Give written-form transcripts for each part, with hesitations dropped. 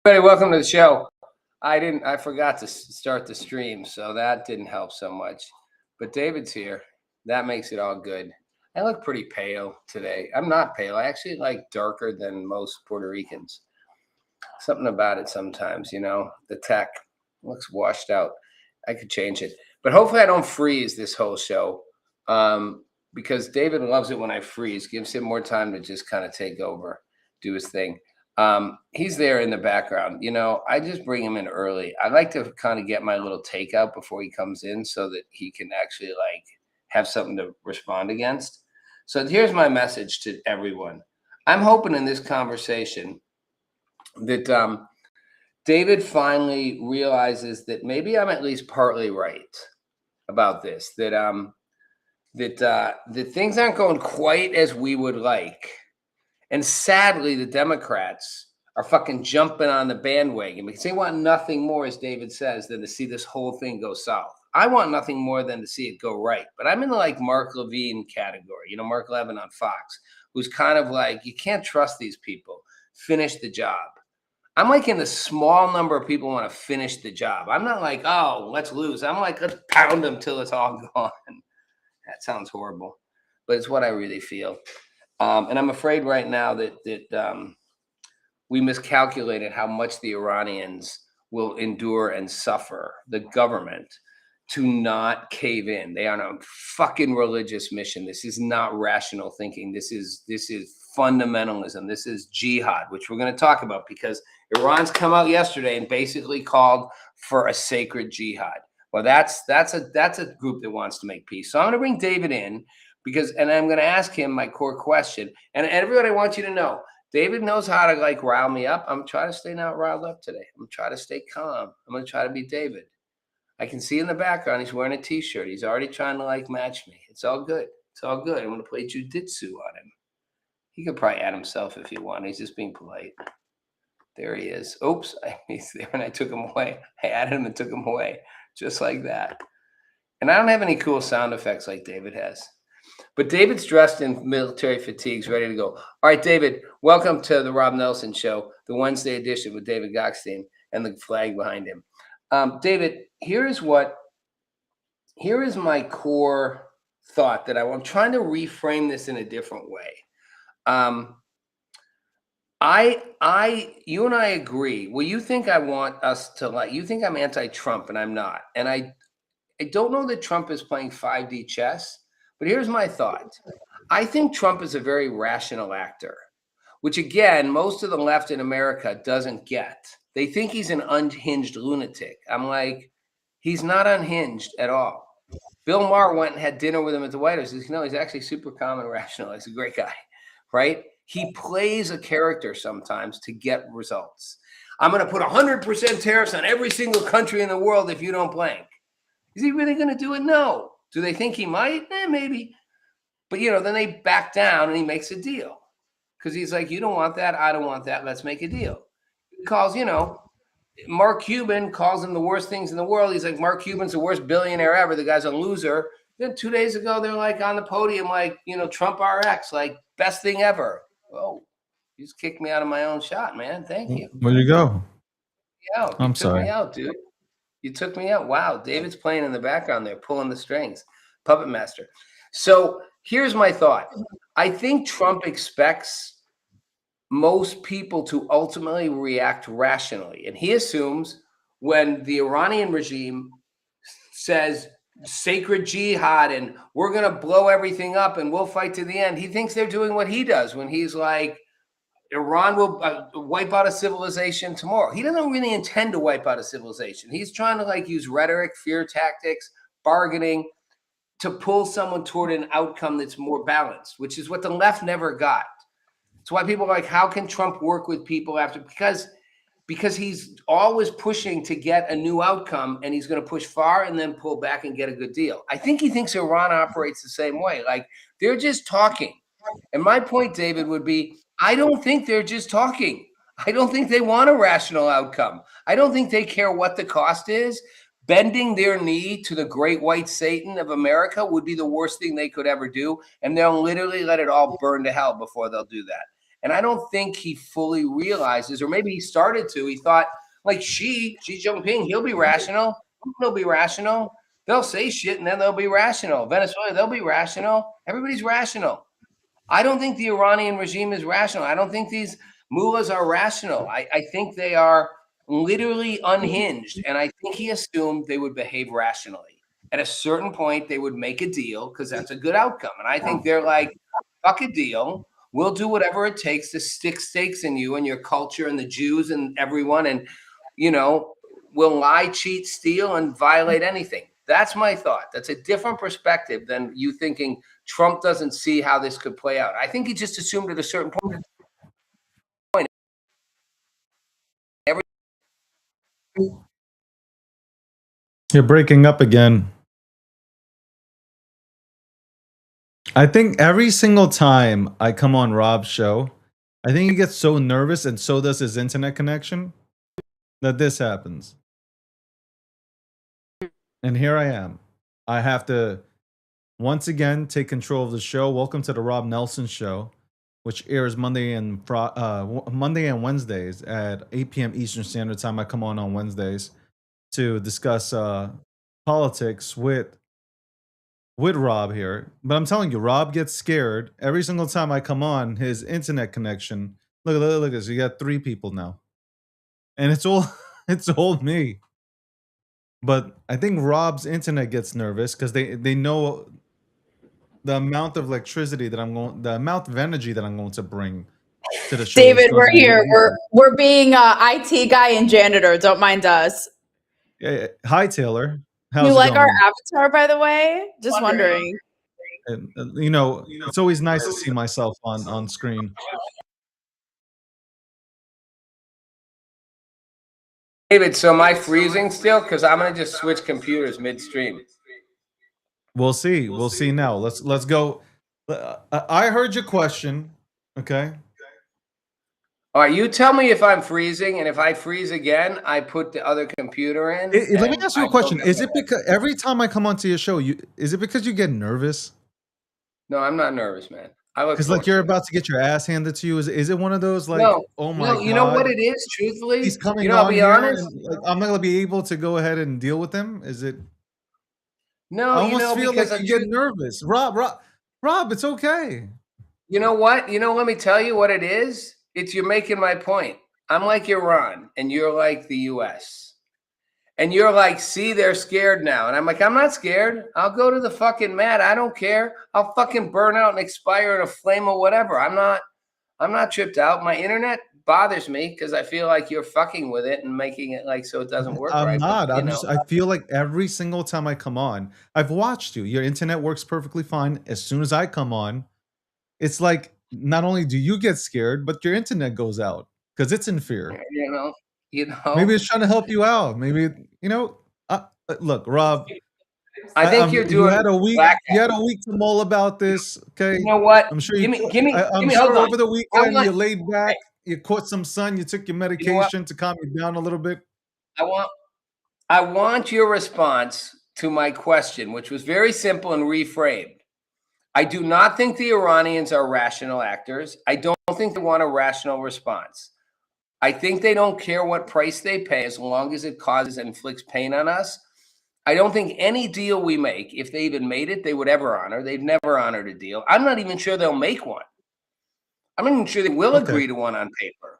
Everybody, welcome to the show. I forgot to start the stream, so that didn't help so much. But David's here. That makes it all good. I look pretty pale today. I'm not pale. I actually like darker than most Puerto Ricans. Something about it sometimes, the tech looks washed out. I could change it. But hopefully I don't freeze this whole show. Because David loves it when I freeze, gives him more time to just kind of take over, do his thing. He's there in the background. I just bring him in early. I like to kind of get my little takeout before he comes in so that he can actually have something to respond against. So here's my message to everyone. I'm hoping in this conversation that David finally realizes that maybe I'm at least partly right about this, that things aren't going quite as we would like. And sadly, the Democrats are fucking jumping on the bandwagon because they want nothing more, as David says, than to see this whole thing go south. I want nothing more than to see it go right. But I'm in the Mark Levine category, Mark Levin on Fox, who's kind of like, you can't trust these people. Finish the job. I'm in the small number of people who want to finish the job. I'm not like, oh, let's lose. I'm like, let's pound them till it's all gone. That sounds horrible, but it's what I really feel. And I'm afraid right now that we miscalculated how much the Iranians will endure and suffer, the government, to not cave in. They are on a fucking religious mission. This is not rational thinking. This is fundamentalism. This is jihad, which we're going to talk about because Iran's come out yesterday and basically called for a sacred jihad. Well, that's a group that wants to make peace. So I'm going to bring David in. And I'm going to ask him my core question. And everybody, I want you to know, David knows how to rile me up. I'm trying to stay not riled up today. I'm trying to stay calm. I'm going to try to be David. I can see in the background, he's wearing a t-shirt. He's already trying to match me. It's all good. It's all good. I'm going to play jujitsu on him. He could probably add himself if he wanted. He's just being polite. There he is. Oops. He's there and I took him away. I added him and took him away. Just like that. And I don't have any cool sound effects like David has. But David's dressed in military fatigues, ready to go. All right, David, welcome to the Rob Nelson Show, the Wednesday edition with David Gockstein and the flag behind him. David, here is my core thought that I'm trying to reframe this in a different way. You and I agree. Well, you think I want us to you think I'm anti-Trump and I'm not. And I don't know that Trump is playing 5D chess. But here's my thought. I think Trump is a very rational actor, which, again, most of the left in America doesn't get. They think he's an unhinged lunatic. I'm like, he's not unhinged at all. Bill Maher went and had dinner with him at the White House. He says, he's actually super calm and rational. He's a great guy, right? He plays a character sometimes to get results. I'm going to put 100% tariffs on every single country in the world if you don't blank. Is he really going to do it? No. Do they think he might? Maybe. But, then they back down and he makes a deal. Because he's like, you don't want that. I don't want that. Let's make a deal. He calls, Mark Cuban calls him the worst things in the world. He's like, Mark Cuban's the worst billionaire ever. The guy's a loser. Then 2 days ago, they're on the podium, Trump RX, best thing ever. Oh, you just kicked me out of my own shot, man. Thank you. Where'd you go? I'm sorry. You took me out, dude. You took me out. Wow. David's playing in the background there, pulling the strings. Puppet master. So here's my thought. I think Trump expects most people to ultimately react rationally. And he assumes when the Iranian regime says sacred jihad and we're going to blow everything up and we'll fight to the end, he thinks they're doing what he does when he's like, Iran will wipe out a civilization tomorrow. He doesn't really intend to wipe out a civilization. He's trying to use rhetoric, fear tactics, bargaining to pull someone toward an outcome that's more balanced, which is what the left never got. It's why people are like, how can Trump work with people after? Because he's always pushing to get a new outcome and he's going to push far and then pull back and get a good deal. I think he thinks Iran operates the same way. They're just talking. And my point, David, would be, I don't think they're just talking. I don't think they want a rational outcome. I don't think they care what the cost is. Bending their knee to the great white Satan of America would be the worst thing they could ever do. And they'll literally let it all burn to hell before they'll do that. And I don't think he fully realizes, or maybe he started to. He thought, like Xi Jinping, he'll be rational. He'll be rational. They'll say shit and then they'll be rational. Venezuela, they'll be rational. Everybody's rational. I don't think the Iranian regime is rational. I don't think these mullahs are rational. I think they are literally unhinged. And I think he assumed they would behave rationally. At a certain point, they would make a deal because that's a good outcome. And I think they're like, fuck a deal. We'll do whatever it takes to stick stakes in you and your culture and the Jews and everyone. And, we'll lie, cheat, steal, and violate anything. That's my thought. That's a different perspective than you thinking Trump doesn't see how this could play out. I think he just assumed at a certain point. You're breaking up again. I think every single time I come on Rob's show, I think he gets so nervous, and so does his internet connection, that this happens. And here I am. I have to once again take control of the show. Welcome to the Rob Nelson Show, which airs Monday and Wednesdays at 8 p.m. Eastern Standard Time. I come on Wednesdays to discuss politics with Rob here. But I'm telling you, Rob gets scared every single time I come on. His internet connection. Look at this. You got 3 people now, and it's all me. But I think Rob's internet gets nervous because they know the amount of electricity that the amount of energy that I'm going to bring to the show. David, we're here. We're being IT guy and janitor. Don't mind us. Yeah. Hi, Taylor. How's you it like going? our avatar, by the way? Just wondering. And, it's always nice to see myself on screen. David, so am I freezing still? Because I'm gonna just switch computers midstream. We'll see. We'll see now. Let's go. I heard your question. Okay. All right, you tell me if I'm freezing, and if I freeze again, I put the other computer in. Let me ask you a question. Is it because every time I come onto your show, is it because you get nervous? No, I'm not nervous, man. Because like you're about to get your ass handed to you. Is it one of those like, no, oh my God, you know what it is? Truthfully, he's coming I'll on be here honest. and, like, I'm not gonna be able to go ahead and deal with him. Is it? No, I almost feel like you get nervous. Rob, it's okay. You know what? Let me tell you what it is. You're making my point. I'm like Iran, and you're like the U.S. And you're like, see, they're scared now. And I'm like, I'm not scared. I'll go to the fucking mat. I don't care. I'll fucking burn out and expire in a flame or whatever. I'm not tripped out. My internet bothers me because I feel like you're fucking with it and making it like so it doesn't work right. I'm not. But, I feel like every single time I come on, I've watched you. Your internet works perfectly fine. As soon as I come on, it's like not only do you get scared, but your internet goes out because it's in fear. Maybe it's trying to help you out. Maybe look, Rob. I think you're doing. You had a week. You had a week to mull about this. Okay. You know what? I'm sure. Give me. I'm sure over the weekend you laid back. You caught some sun. You took your medication to calm you down a little bit. I want your response to my question, which was very simple and reframed. I do not think the Iranians are rational actors. I don't think they want a rational response. I think they don't care what price they pay as long as it causes and inflicts pain on us. I don't think any deal we make, if they even made it, they would ever honor. They've never honored a deal. I'm not even sure they'll make one. I'm not even sure they will agree to one on paper.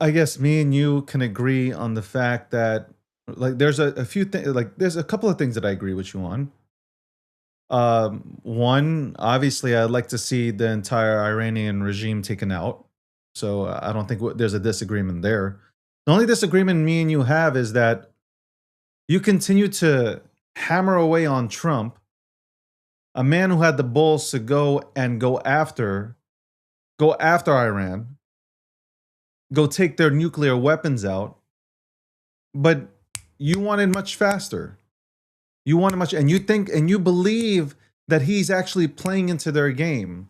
I guess me and you can agree on the fact that like there's a few things, like there's a couple of things that I agree with you on. One, obviously, I'd like to see the entire Iranian regime taken out. So I don't think there's a disagreement there. The only disagreement me and you have is that you continue to hammer away on Trump, a man who had the balls to go after Iran, go take their nuclear weapons out, but you want it much faster. You want it much, and you think and you believe that he's actually playing into their game.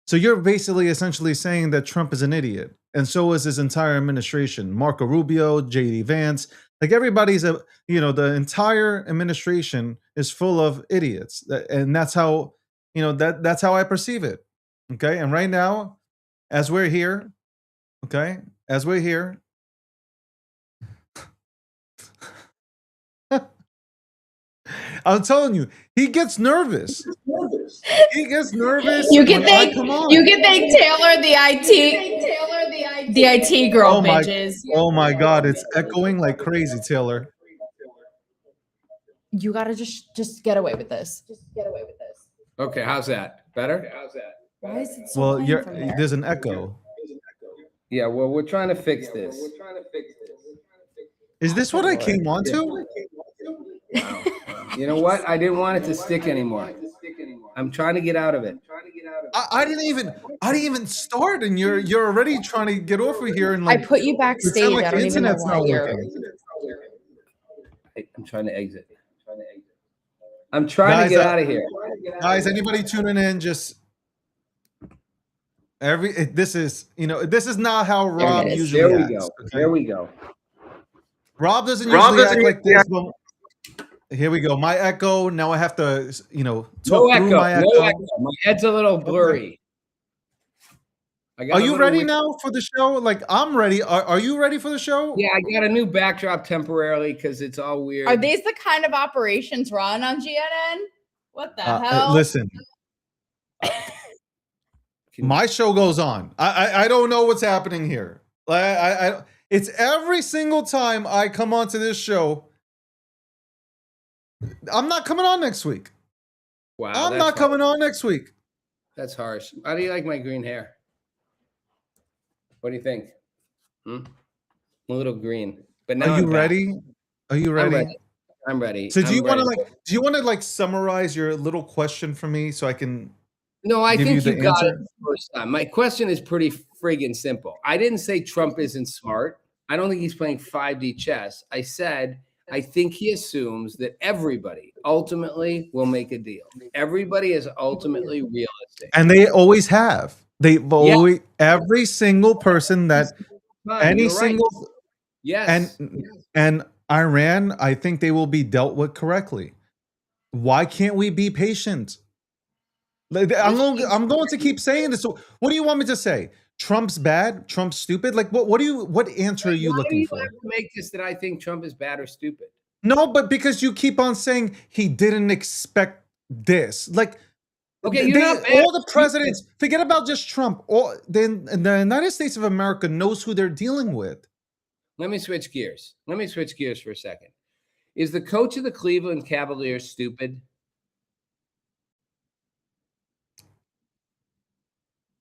So you're basically essentially saying that Trump is an idiot, and so is his entire administration. Marco Rubio, J.D. Vance, like everybody's the entire administration is full of idiots, and that's how that's how I perceive it. Okay, and right now, as we're here, okay, as we're here, I'm telling you, he gets nervous. He gets nervous You can when I thank come on. Taylor, the IT girl, Oh my, bitches. oh my God, it's echoing like crazy, Taylor. You gotta just get away with this. Okay, how's that? Better? Why is it so Well, playing from there? there's an echo. Yeah, well, we're trying to fix this. Is this what I came on to? Wow. You know what? I didn't want it to stick anymore. I'm trying to get out of it. I didn't even start, and you're already trying to get over here and I like put you pretend backstage. like I the don't even know internet's why not you're. working. I'm trying to exit. I'm trying to get out of here. Guys, anybody tuning in, just this is not how Rob it is. usually There we acts. go. Okay? There we go. Rob doesn't usually act like this. But here we go. My echo. Now I have to, No talk through echo. my echo. No echo. My head's a little blurry. Are you ready now for the show? Like, I'm ready. Are you ready for the show? Yeah, I got a new backdrop temporarily because it's all weird. Are these the kind of operations run on GNN? What the hell? Listen, my show goes on. I don't know what's happening here. It's every single time I come onto this show. I'm not coming on next week. Wow, I'm not coming on next week. That's harsh. How do you like my green hair? What do you think? A little green. But now Are you I'm back. ready? Are you ready? I'm ready. So do you want to summarize your little question for me so I can? No, I give think you you the got it answer? the first time. My question is pretty friggin' simple. I didn't say Trump isn't smart. I don't think he's playing 5D chess. I said I think he assumes that everybody ultimately will make a deal. Everybody is ultimately realistic. And they always have. They've always every single person that any You're right. single Yes. and Iran, I think they will be dealt with correctly. Why can't we be patient? Like, I'm going to keep saying this. So what do you want me to say? Trump's bad? Trump's stupid? Like what answer are you looking for? Why do you make this that I think Trump is bad or stupid? No, but because you keep on saying he didn't expect this. Like, okay, you're not bad. All the presidents, forget about just Trump. The United States of America knows who they're dealing with. Let me switch gears. For a second. Is the coach of the Cleveland Cavaliers stupid?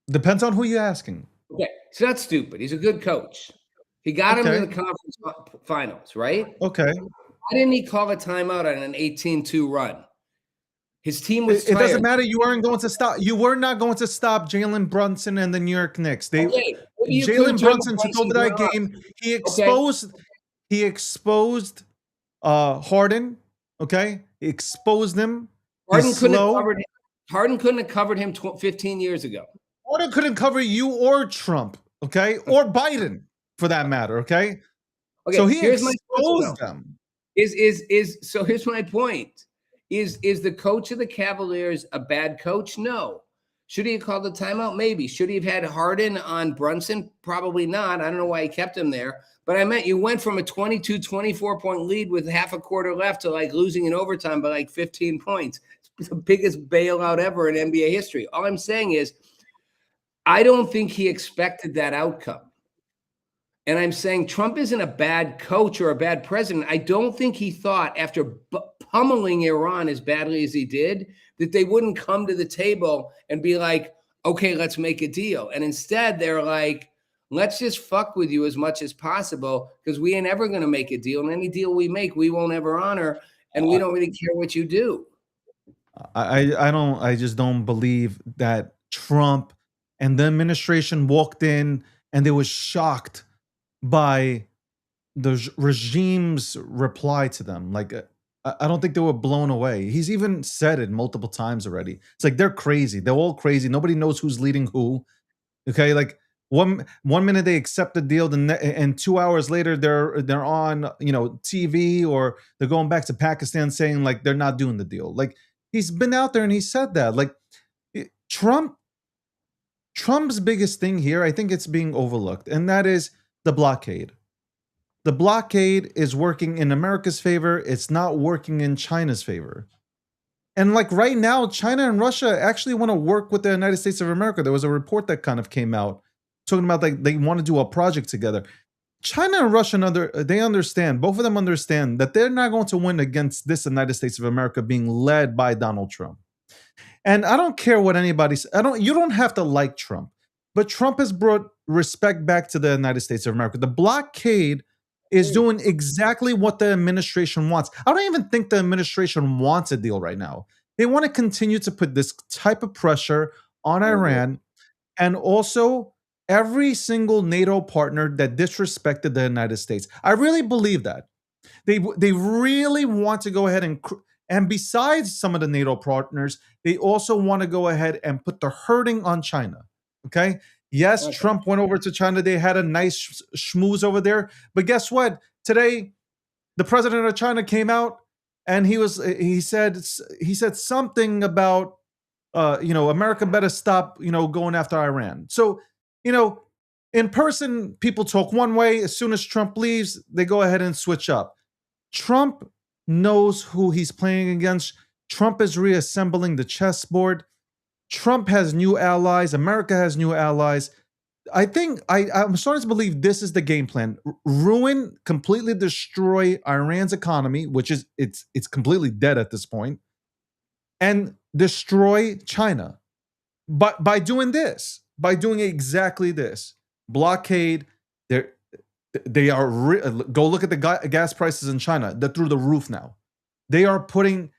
Depends on who you're asking. Okay, so that's stupid. He's a good coach. He got him to the conference finals, right? Okay. Why didn't he call a timeout on an 18-2 run? His team was tired. It doesn't matter. You weren't going to stop. You were not going to stop Jalen Brunson and the New York Knicks. Jalen Brunson took over that game. He exposed Harden. Okay, he exposed him. Harden couldn't have covered him 15 years ago. Harden couldn't cover you or Trump. Okay, or Biden for that matter. Okay. So he exposed them. So here's my point. Is the coach of the Cavaliers a bad coach? No. Should he have called the timeout? Maybe. Should he have had Harden on Brunson? Probably not. I don't know why he kept him there. But I meant you went from a 22, 24-point lead with half a quarter left to like losing in overtime by like 15 points. It's the biggest bailout ever in NBA history. All I'm saying is I don't think he expected that outcome. And I'm saying Trump isn't a bad coach or a bad president. I don't think he thought after pummeling Iran as badly as he did, that they wouldn't come to the table and be like, okay, let's make a deal. And instead they're like, let's just fuck with you as much as possible because we ain't ever going to make a deal. And any deal we make, we won't ever honor. And we don't really care what you do. I just don't believe that Trump and the administration walked in and they were shocked by the regime's reply to them. Like, I don't think they were blown away. He's even said it multiple times already. It's like they're crazy. They're all crazy. Nobody knows who's leading who. Okay, like one minute they accept the deal, and 2 hours later they're on TV, or they're going back to Pakistan saying like they're not doing the deal. Like, he's been out there and he said that. Like, Trump Trump's biggest thing here, I think it's being overlooked, and that is the blockade. The blockade is working in America's favor. It's not working in China's favor. And like right now, China and Russia actually want to work with the United States of America. There was a report that kind of came out talking about like they want to do a project together. China and Russia, they understand, both of them understand that they're not going to win against this United States of America being led by Donald Trump. And I don't care what anybody says. You don't have to like Trump, but Trump has brought respect back to the United States of America. The blockade is doing exactly what the administration wants. I don't even think the administration wants a deal right now. They want to continue to put this type of pressure on Iran, and also every single NATO partner that disrespected the United States. I really believe that. They really want to go ahead and besides some of the NATO partners, they also want to go ahead and put the hurting on China. Okay? Yes, Okay. Trump went over to China. They had a nice schmooze over there. But guess what? Today, the president of China came out and he said something about America better stop, going after Iran. So, in person, people talk one way. As soon as Trump leaves, they go ahead and switch up. Trump knows who he's playing against. Trump is reassembling the chessboard. Trump has new allies. America has new allies. I think I'm starting to believe this is the game plan. Ruin, completely destroy Iran's economy, which is it's completely dead at this point, and destroy China. But by doing exactly this, blockade, they are go look at the gas prices in China. They're through the roof now. They are putting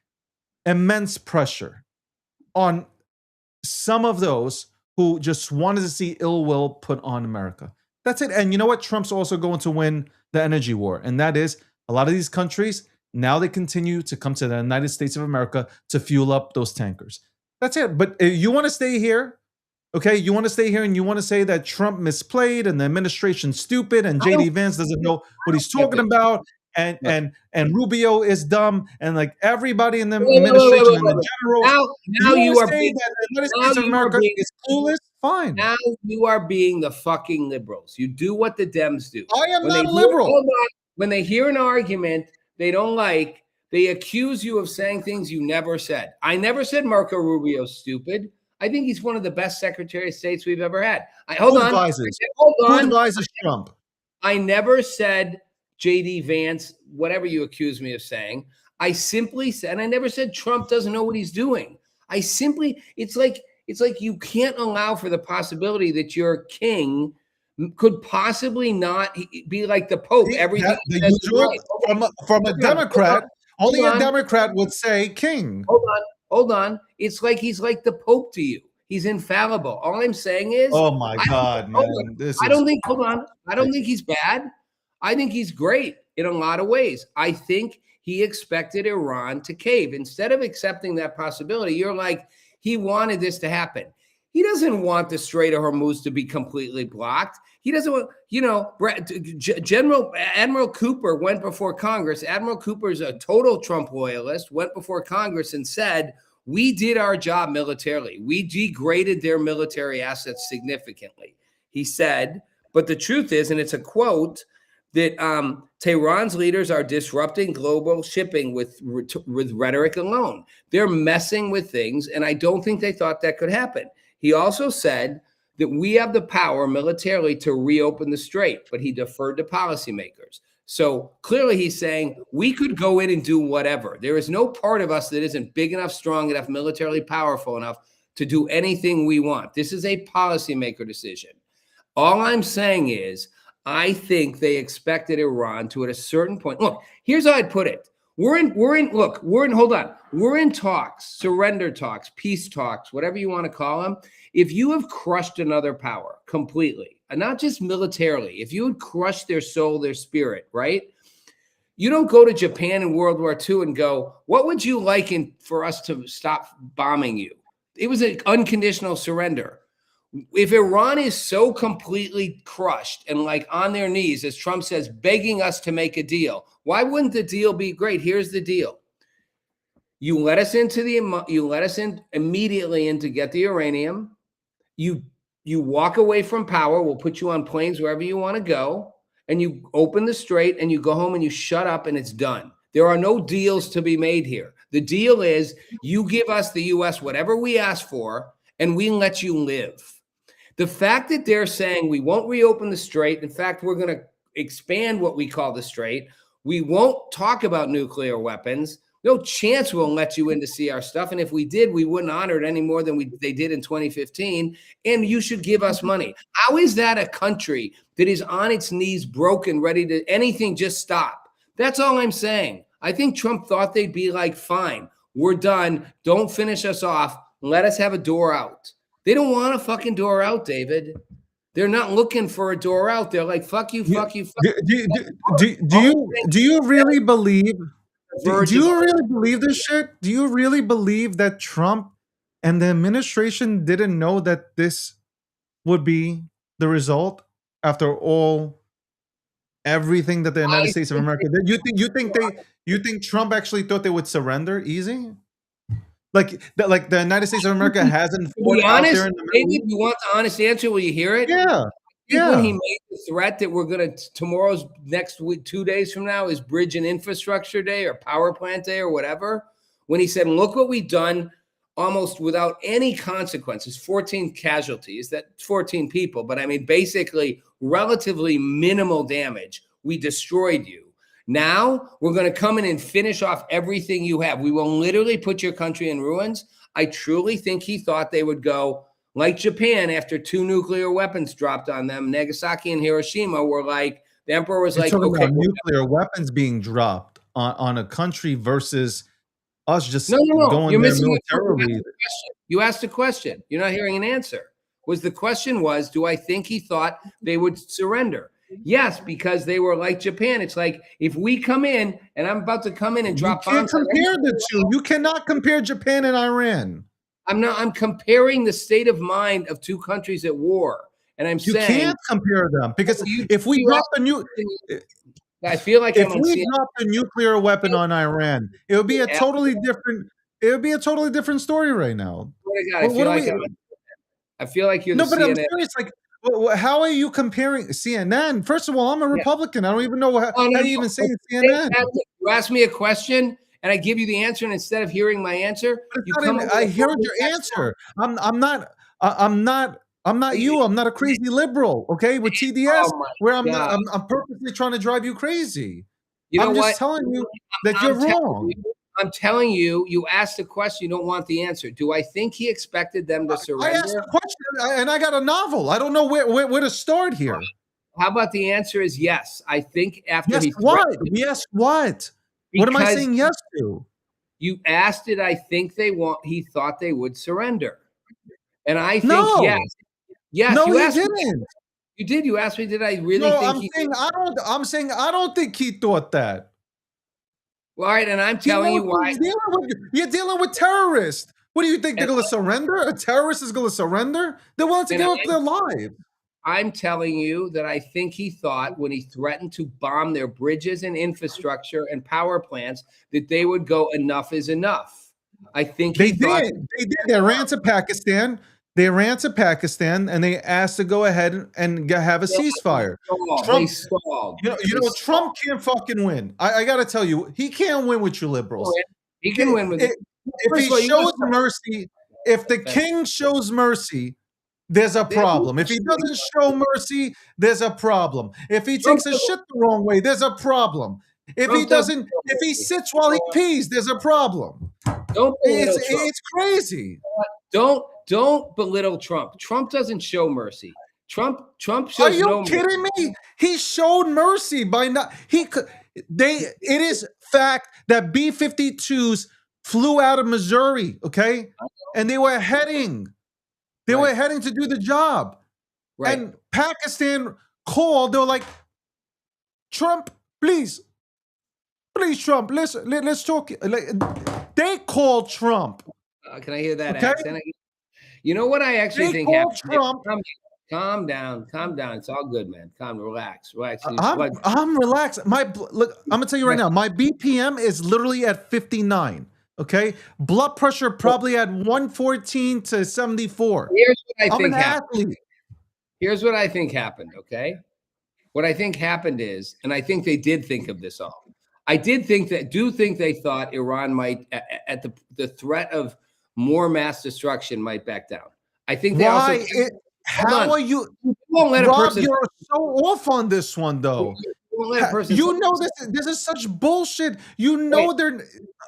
immense pressure on some of those who just wanted to see ill will put on America. That's it. And you know what? Trump's also going to win the energy war. And that is a lot of these countries, now they continue to come to the United States of America to fuel up those tankers. That's it. But you want to stay here, okay? You want to stay here and you want to say that Trump misplayed and the administration's stupid and JD Vance doesn't know what he's talking about and Rubio is dumb and like everybody in the administration and the generals. Now you are being, that the United States of America is clueless. Fine. Now you are being the fucking liberals. You do what the Dems do. I am not a liberal. When they hear an argument they don't like, they accuse you of saying things you never said. I never said Marco Rubio's stupid. I think he's one of the best Secretary of States we've ever had. Hold on. Who advises Trump? I never said JD Vance, whatever you accuse me of saying. I simply said, and I never said Trump doesn't know what he's doing. It's like you can't allow for the possibility that your king could possibly not be like the Pope. Everything from a Democrat, only a Democrat would say king. Hold on. It's like he's like the Pope to you. He's infallible. All I'm saying is, oh my God, man! I don't think he's bad. I think he's great in a lot of ways. I think he expected Iran to cave. Instead of accepting that possibility, you're like, he wanted this to happen. He doesn't want the Strait of Hormuz to be completely blocked. He doesn't want, Admiral Cooper went before Congress. Admiral Cooper is a total Trump loyalist, went before Congress and said, we did our job militarily. We degraded their military assets significantly. He said, but the truth is, and it's a quote, that Tehran's leaders are disrupting global shipping with rhetoric alone. They're messing with things, and I don't think they thought that could happen. He also said that we have the power militarily to reopen the strait, but he deferred to policymakers. So clearly he's saying we could go in and do whatever. There is no part of us that isn't big enough, strong enough, militarily powerful enough to do anything we want. This is a policymaker decision. All I'm saying is, I think they expected Iran to, at a certain point. Look, here's how I'd put it. We're in talks, surrender talks, peace talks, whatever you want to call them. If you have crushed another power completely, and not just militarily, if you had crushed their soul, their spirit, right? You don't go to Japan in World War II and go, what would you like for us to stop bombing you? It was an unconditional surrender. If Iran is so completely crushed and like on their knees, as Trump says, begging us to make a deal, why wouldn't the deal be great? Here's the deal. You let us in immediately in to get the uranium. You you walk away from power. We'll put you on planes wherever you want to go, and you open the strait and you go home and you shut up and it's done. There are no deals to be made here. The deal is you give us, the U.S., whatever we ask for, and we let you live. The fact that they're saying we won't reopen the strait, in fact, we're going to expand what we call the strait. We won't talk about nuclear weapons. No chance we'll let you in to see our stuff. And if we did, we wouldn't honor it any more than they did in 2015. And you should give us money. How is that a country that is on its knees, broken, ready to anything, just stop? That's all I'm saying. I think Trump thought they'd be like, fine, we're done. Don't finish us off. Let us have a door out. They don't want a fucking door out, David. They're not looking for a door out. They're like, fuck you, fuck you, fuck you. Do you really believe? Do you really believe this shit? Do you really believe that Trump and the administration didn't know that this would be the result after everything that the United States of America did? You think Trump actually thought they would surrender easy? Like the United States of America hasn't fought out there in the Middle East? You want the honest answer? Will you hear it? Yeah. When he made the threat that we're going to, tomorrow's next week, 2 days from now is Bridge and Infrastructure Day or Power Plant Day or whatever. When he said, look what we've done almost without any consequences, 14 casualties, that's 14 people. But I mean, basically relatively minimal damage. We destroyed you. Now we're going to come in and finish off everything you have. We will literally put your country in ruins. I truly think he thought they would go like Japan after 2 nuclear weapons dropped on them. Nagasaki and Hiroshima were like, the emperor was like, okay, about nuclear weapons being dropped on a country versus us just no. going You're there missing militarily. You asked a question. You're not hearing an answer. The question was, do I think he thought they would surrender? Yes, because they were like Japan. It's like if we come in and I'm about to come in and drop bombs. You can't compare the two. You cannot compare Japan and Iran. I'm comparing the state of mind of 2 countries at war. And I'm saying you can't compare them because if we drop the I feel like if we drop the nuclear weapon on Iran, it would be a totally different. It would be a totally different story right now. I feel like you're no, the but CNN. I'm serious. Like, how are you comparing CNN? First of all, I'm a Republican. I don't even know how you even say CNN. You ask me a question and I give you the answer, and instead of hearing my answer, I heard your answer. I'm not you. I'm not a crazy liberal. Okay, with TDS, where I'm purposely trying to drive you crazy. I'm just telling you that you're wrong. I'm telling you, you asked a question, you don't want the answer. Do I think he expected them to surrender? I asked a question and I got a novel. I don't know where to start here. How about the answer is yes. I think after yes, what? Yes, what? What am I saying yes to? You asked, did I think he thought they would surrender? And I think yes. Yes, no, you didn't. You did. You asked me, did I really think I'm saying I don't think he thought that. All right, and I'm telling you why. You're dealing with terrorists. What do you think? They're going to surrender? A terrorist is going to surrender? They're willing to give up their lives. I'm telling you that I think he thought when he threatened to bomb their bridges and infrastructure and power plants that they would go, enough is enough. I think they did. They ran to Pakistan. They ran to Pakistan and they asked to go ahead and have a ceasefire. Trump can't fucking win. I got to tell you, he can't win with you liberals. He can win with if he shows mercy, if the king shows mercy, there's a problem. If he doesn't show mercy, there's a problem. If he takes a shit the wrong way, there's a problem. If he sits while he pees, there's a problem. It's crazy. Don't belittle Trump. Trump doesn't show mercy. Trump shows Are you no kidding me? He showed mercy by not. It is fact that B-52s flew out of Missouri, okay, and they were heading. They were heading to do the job, and Pakistan called. They were like, "Trump, please, Trump, let's talk." They called Trump. Can I hear that accent? You know what I actually think happened? Trump. Calm down. It's all good, man. Relax. I'm relaxed. Look, I'm gonna tell you right now. My BPM is literally at 59. Okay, blood pressure probably at 114 to 74. Here's what I I'm think an athlete. Here's what I think happened, okay? What I think happened is, and I think they did think of this all. I do think they thought Iran might, at the threat of more mass destruction, might back down. I think they also. Why? Hold How on. are you, You won't let a Rob? person. You're so off on this one, though. You won't let a person. You know this is such bullshit. You know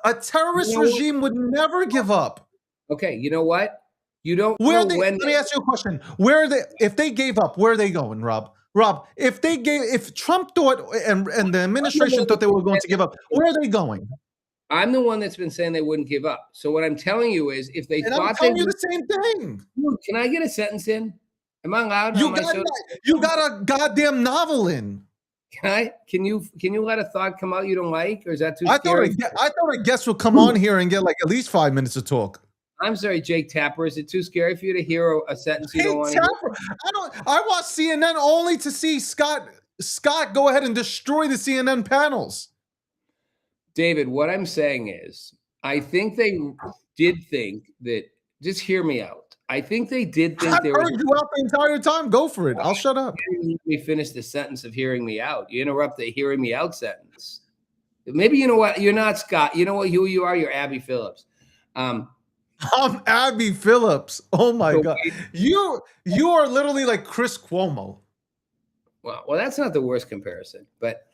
a terrorist You know what? regime would never give up. Okay, you know what? You don't Where know they? when. Let me ask you a question. Where are they? If they gave up, where are they going, Rob? Rob, if Trump thought and the administration thought they were going to give up, where are they going? I'm the one that's been saying they wouldn't give up. So what I'm telling you is, if they And thought I'm telling you the same thing. Dude, can I get a sentence in? Am I allowed? You got a goddamn novel in. Can you let a thought come out you don't like, or is that too I thought scary? a guest would come on here and get like at least 5 minutes to talk. I'm sorry, Jake Tapper. Is it too scary for you to hear a sentence you don't want to hear? I watch CNN only to see Scott go ahead and destroy the CNN panels. David, what I'm saying is, I think they did think that. Just hear me out. I think they did think I've there was. heard you out the entire time. Go for it. I'll shut up. Let me finish the sentence of hearing me out. You interrupt the hearing me out sentence. Maybe you know what? You're not Scott. You know what? Who you are? You're Abby Phillips. I'm Abby Phillips. Oh my God. You are literally like Chris Cuomo. Well, that's not the worst comparison, but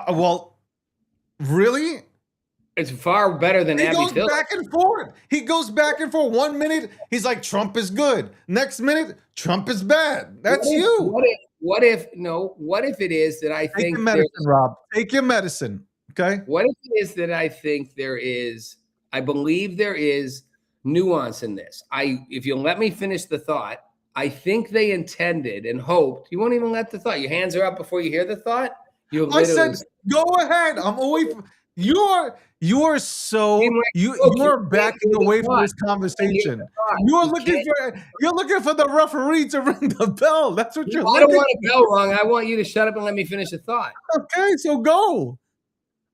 well, really? it's far better than Abby Phillips. He goes back and forth. He goes back and forth. 1 minute, he's like, Trump is good. Next minute, Trump is bad. That's you. What if it is that I think. Take your medicine, Rob. Take your medicine. Okay. What if it is that I think I believe there is nuance in this. If you'll let me finish the thought, I think they intended and hoped. You won't even let the thought. Your hands are up before you hear the thought. I said, go ahead. I'm always. You are so you are backing away from this conversation. You're looking for the referee to ring the bell. That's what you're. I don't want to go wrong. I want you to shut up and let me finish the thought. Okay, so go.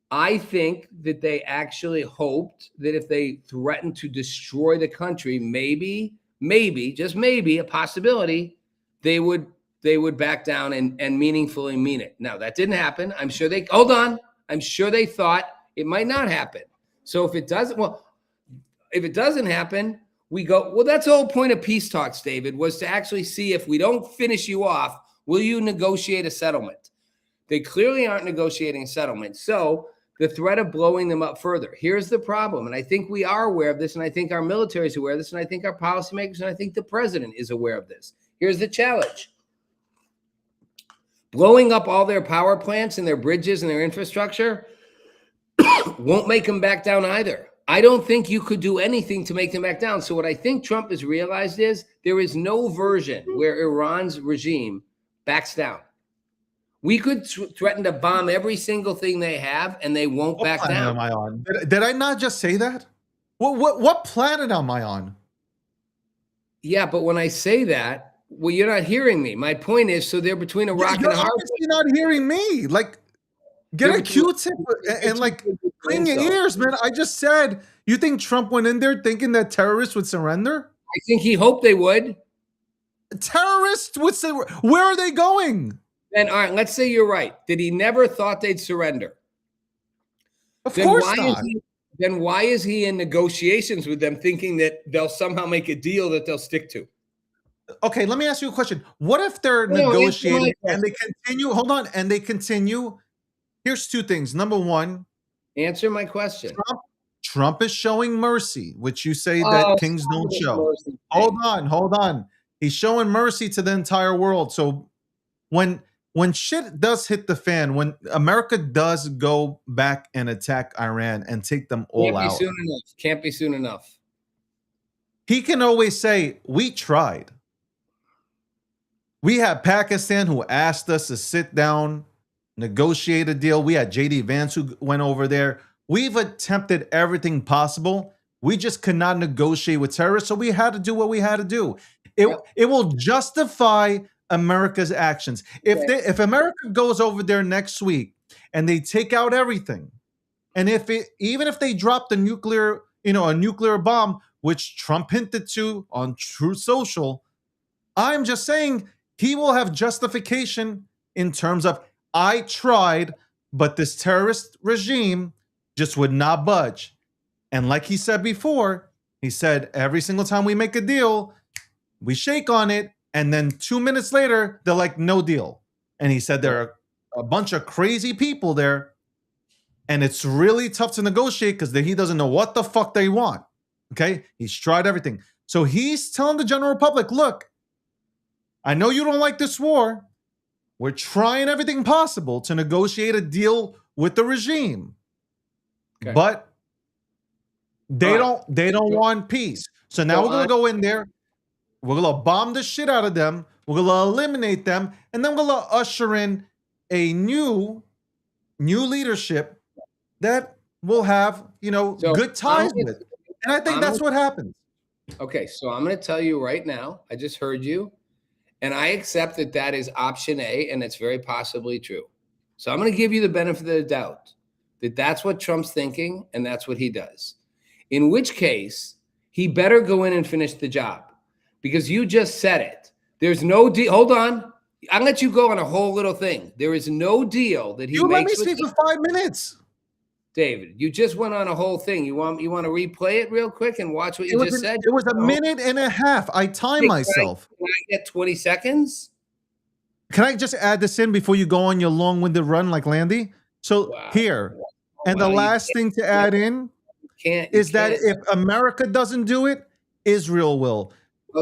I think that they actually hoped that if they threatened to destroy the country, maybe, just maybe, a possibility, they would back down and meaningfully mean it. Now, that didn't happen. I'm sure they thought it might not happen. So if it doesn't happen, we go, well, that's the whole point of peace talks, David, was to actually see if we don't finish you off, will you negotiate a settlement? They clearly aren't negotiating a settlement. So the threat of blowing them up further. Here's the problem. And I think we are aware of this. And I think our military is aware of this. And I think our policymakers and I think the president is aware of this. Here's the challenge. Blowing up all their power plants and their bridges and their infrastructure won't make them back down either. I don't think you could do anything to make them back down. So what I think Trump has realized is there is no version where Iran's regime backs down. We could threaten to bomb every single thing they have, and they won't back down. Am I on? Did I not just say that? What planet am I on? Yeah, but when I say that, well, you're not hearing me. My point is, so they're between a rock and a hard place. You're not hearing me. Like, get a Q-tip and like clean your ears, man. I just said, you think Trump went in there thinking that terrorists would surrender? I think he hoped they would. Terrorists would say, where are they going? Then, all right, let's say you're right, that he never thought they'd surrender. Of course not. Then why is he in negotiations with them thinking that they'll somehow make a deal that they'll stick to? Okay, let me ask you a question. What if they're negotiating and they continue? Hold on, and they continue. Here's two things. Number one. Answer my question. Trump is showing mercy, which you say that kings don't show. Hold on. He's showing mercy to the entire world. So when shit does hit the fan, when America does go back and attack Iran and take them all out. Can't be soon enough. He can always say, we tried. We had Pakistan who asked us to sit down, negotiate a deal. We had J.D. Vance who went over there. We've attempted everything possible. We just could not negotiate with terrorists, so we had to do what we had to do. It will justify America's actions. If America goes over there next week and they take out everything, and even if they drop the nuclear, a nuclear bomb, which Trump hinted to on Truth Social, I'm just saying he will have justification in terms of, I tried, but this terrorist regime just would not budge. And like he said before, he said every single time we make a deal, we shake on it, and then 2 minutes later, they're like, no deal. And he said there are a bunch of crazy people there, and it's really tough to negotiate because he doesn't know what the fuck they want. Okay? He's tried everything. So he's telling the general public, look, I know you don't like this war. We're trying everything possible to negotiate a deal with the regime. Okay. But they don't want peace. So now we're gonna go in there, we're gonna bomb the shit out of them, we're gonna eliminate them, and then we're gonna usher in a new leadership that will have, good ties with. And I think that's what happens. Okay, so I'm going to tell you right now, I just heard you, and I accept that that is option A, and it's very possibly true. So I'm going to give you the benefit of the doubt that that's what Trump's thinking, and that's what he does. In which case, he better go in and finish the job, because you just said it. There's no deal. Hold on. I'll let you go on a whole little thing. There is no deal that he makes. You let me speak for 5 minutes. David, you just went on a whole thing. You want to replay it real quick and watch what you just said? It was a minute and a half. I timed myself. Can I get 20 seconds? Can I just add this in before you go on your long-winded run like Landy? So here, and the last thing to add in is that if America doesn't do it, Israel will.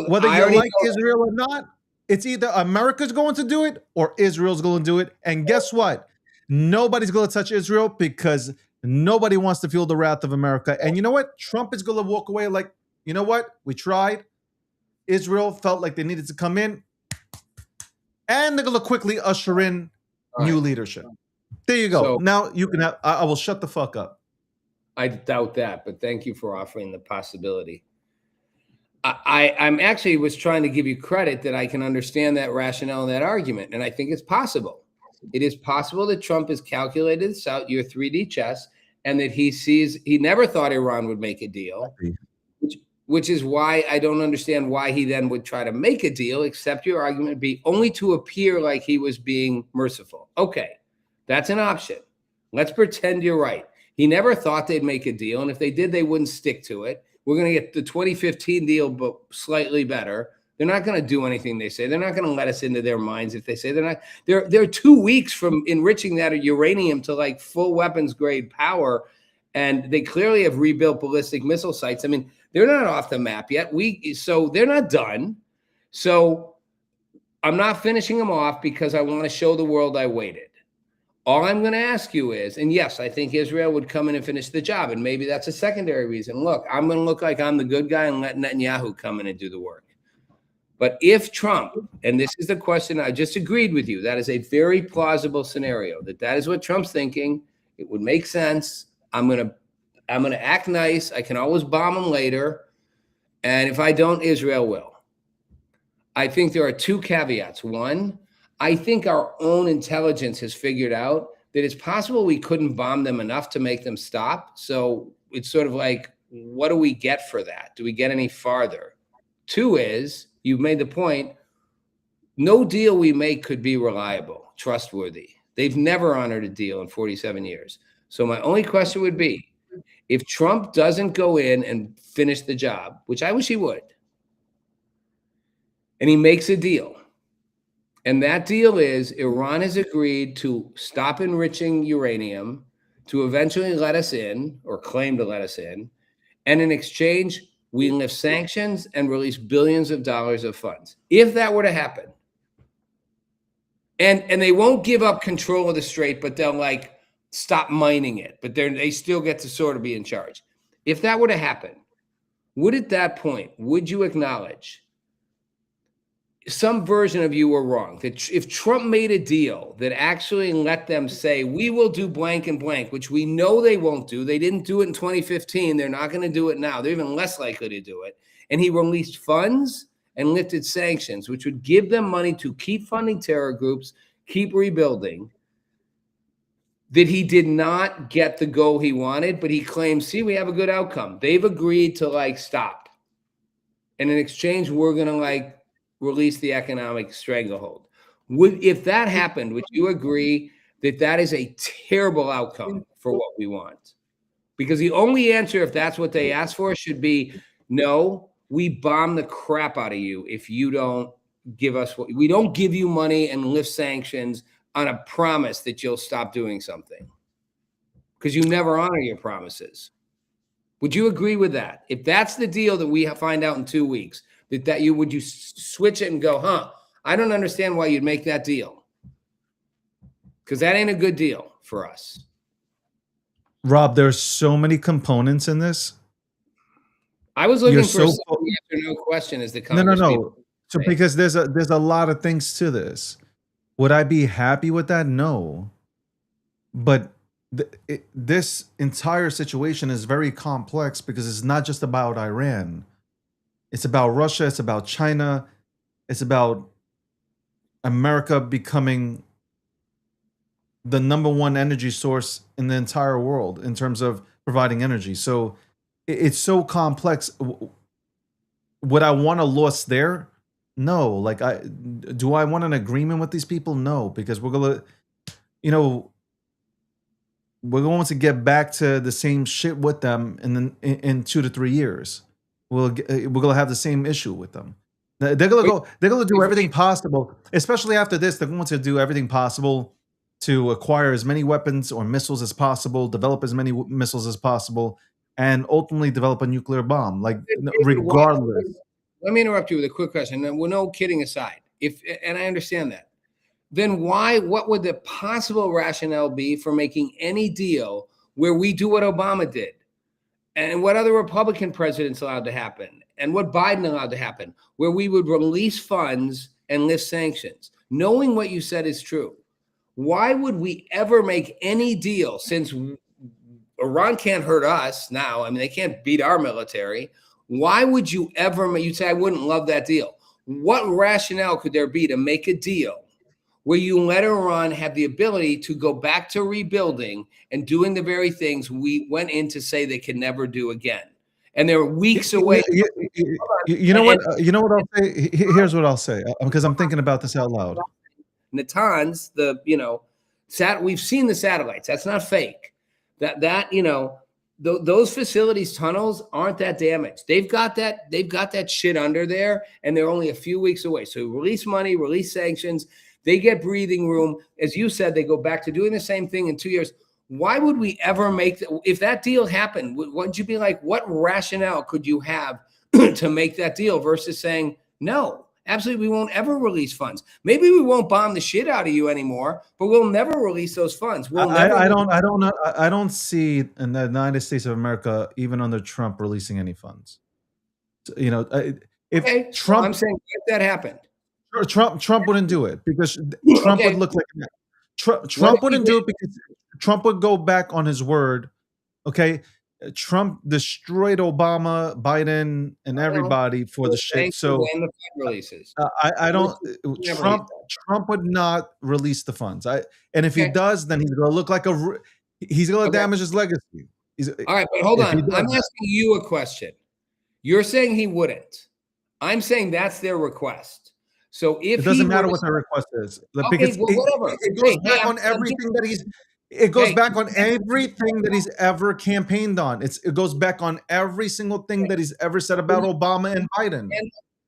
Whether you like Israel or not, it's either America's going to do it or Israel's going to do it. And guess what? Nobody's going to touch Israel because nobody wants to feel the wrath of America. And you know what? Trump is going to walk away like, you know what? We tried. Israel felt like they needed to come in. And they're going to quickly usher in new leadership. There you go. So, now you can have, I will shut the fuck up. I doubt that, but thank you for offering the possibility. I'm actually was trying to give you credit that I can understand that rationale and that argument. And I think it's possible. It is possible that Trump has calculated this out, your 3D chess, and that he never thought Iran would make a deal, which is why I don't understand why he then would try to make a deal, except your argument would be only to appear like he was being merciful. Okay, that's an option. Let's pretend you're right. He never thought they'd make a deal, and if they did, they wouldn't stick to it. We're going to get the 2015 deal, but slightly better. They're not going to do anything they say. They're not going to let us into their minds if they say they're not. They're 2 weeks from enriching that uranium to like full weapons grade power, and they clearly have rebuilt ballistic missile sites. I mean, they're not off the map yet. So they're not done. So I'm not finishing them off because I want to show the world I waited. All I'm going to ask you is, and yes, I think Israel would come in and finish the job, and maybe that's a secondary reason. Look, I'm going to look like I'm the good guy and let Netanyahu come in and do the work. But if Trump, and this is the question, I just agreed with you, that is a very plausible scenario, that is what Trump's thinking. It would make sense. I'm gonna act nice. I can always bomb him later. And if I don't, Israel will. I think there are 2 caveats. One, I think our own intelligence has figured out that it's possible we couldn't bomb them enough to make them stop. So it's sort of like, what do we get for that? Do we get any farther? 2 is, you've made the point, no deal we make could be reliable, trustworthy. They've never honored a deal in 47 years. So my only question would be, if Trump doesn't go in and finish the job, which I wish he would, and he makes a deal, and that deal is Iran has agreed to stop enriching uranium, to eventually let us in, or claim to let us in, and in exchange, we lift sanctions and release billions of dollars of funds. If that were to happen, and they won't give up control of the strait, but they'll like stop mining it, but they still get to sort of be in charge. If that were to happen, at that point, would you acknowledge some version of you were wrong? That if Trump made a deal that actually let them say, we will do blank and blank, which we know they won't do. They didn't do it in 2015. They're not going to do it now. They're even less likely to do it. And he released funds and lifted sanctions, which would give them money to keep funding terror groups, keep rebuilding. That he did not get the goal he wanted, but he claims, see, we have a good outcome. They've agreed to like stop. And in exchange, we're going to like release the economic stranglehold. If that happened, would you agree that that is a terrible outcome for what we want? Because the only answer, if that's what they ask for, should be no, we bomb the crap out of you if you don't give us what we don't give you money and lift sanctions on a promise that you'll stop doing something. Because you never honor your promises. Would you agree with that? If that's the deal that we find out in 2 weeks, that you would you switch it and go, huh? I don't understand why you'd make that deal. Because that ain't a good deal for us. Rob, there's so many components in this. I was looking You're for a so simple yes or no question as the no, Congress people. So say. because there's a lot of things to this. Would I be happy with that? No. But this entire situation is very complex because it's not just about Iran. It's about Russia. It's about China. It's about America becoming the number one energy source in the entire world in terms of providing energy. So it's so complex. Would I want a loss there? No. Like, do I want an agreement with these people? No, because we're gonna, we're going to get back to the same shit with them in 2 to 3 years. We're gonna have the same issue with them. They're gonna do everything possible, especially after this. They're going to do everything possible to acquire as many weapons or missiles as possible, develop as many missiles as possible, and ultimately develop a nuclear bomb. Like, regardless. Let me interrupt you with a quick question. And we're no kidding aside. And I understand that. Then what would the possible rationale be for making any deal where we do what Obama did and what other Republican presidents allowed to happen and what Biden allowed to happen, where we would release funds and lift sanctions, knowing what you said is true? Why would we ever make any deal since Iran can't hurt us now? I mean, they can't beat our military. Why would you ever, you'd say, I wouldn't love that deal. What rationale could there be to make a deal where you let Iran have the ability to go back to rebuilding and doing the very things we went in to say they can never do again? And they're weeks away. You know what I'll say? Here's what I'll say, because I'm thinking about this out loud. Natanz, we've seen the satellites. That's not fake. Those facilities, tunnels aren't that damaged. They've got that shit under there, and they're only a few weeks away. So release money, release sanctions. They get breathing room. As you said, they go back to doing the same thing in 2 years. Why would we ever if that deal happened, wouldn't you be like, what rationale could you have to make that deal versus saying, no, absolutely, we won't ever release funds. Maybe we won't bomb the shit out of you anymore, but we'll never release those funds. I don't see in the United States of America, even under Trump, releasing any funds. If Trump, I'm saying if that happened, Trump wouldn't do it because Trump would look like Trump wouldn't do it because Trump would go back on his word. Okay, Trump destroyed Obama, Biden, and everybody for the shit. So I don't. Trump would not release the funds. And if he does, then he's going to look like he's going to damage his legacy. All right, but hold on. I'm asking you a question. You're saying he wouldn't. I'm saying that's their request. So if it doesn't matter what their request is, because it goes back on everything that he's. It goes back on everything that he's ever campaigned on. It goes back on every single thing that he's ever said about Obama and Biden.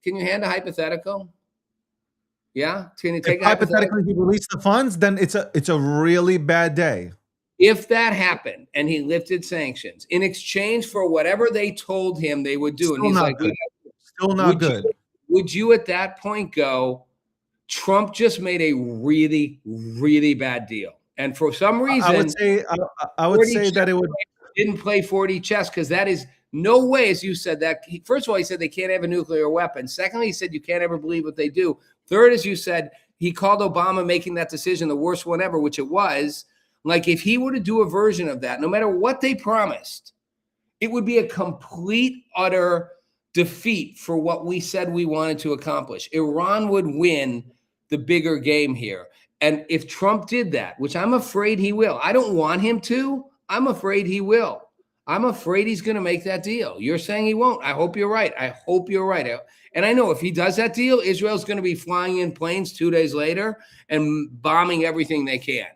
Can you hand a hypothetical? Yeah, can you take hypothetically he released the funds? Then it's a really bad day. If that happened and he lifted sanctions in exchange for whatever they told him they would do, still and he's like, good. Still not good. Would you at that point go, Trump just made a really, really bad deal? And for some reason, I would say that it didn't play 4D chess, because that is no way, as you said, that first of all, he said they can't have a nuclear weapon. Secondly, he said you can't ever believe what they do. Third, as you said, he called Obama making that decision the worst one ever, which it was. Like, if he were to do a version of that, no matter what they promised, it would be a complete, utter defeat for what we said we wanted to accomplish. Iran would win the bigger game here. And if Trump did that, which I'm afraid he will, I don't want him to, I'm afraid he will. I'm afraid he's going to make that deal. You're saying he won't. I hope you're right. I hope you're right. And I know if he does that deal, Israel's going to be flying in planes 2 days later and bombing everything they can.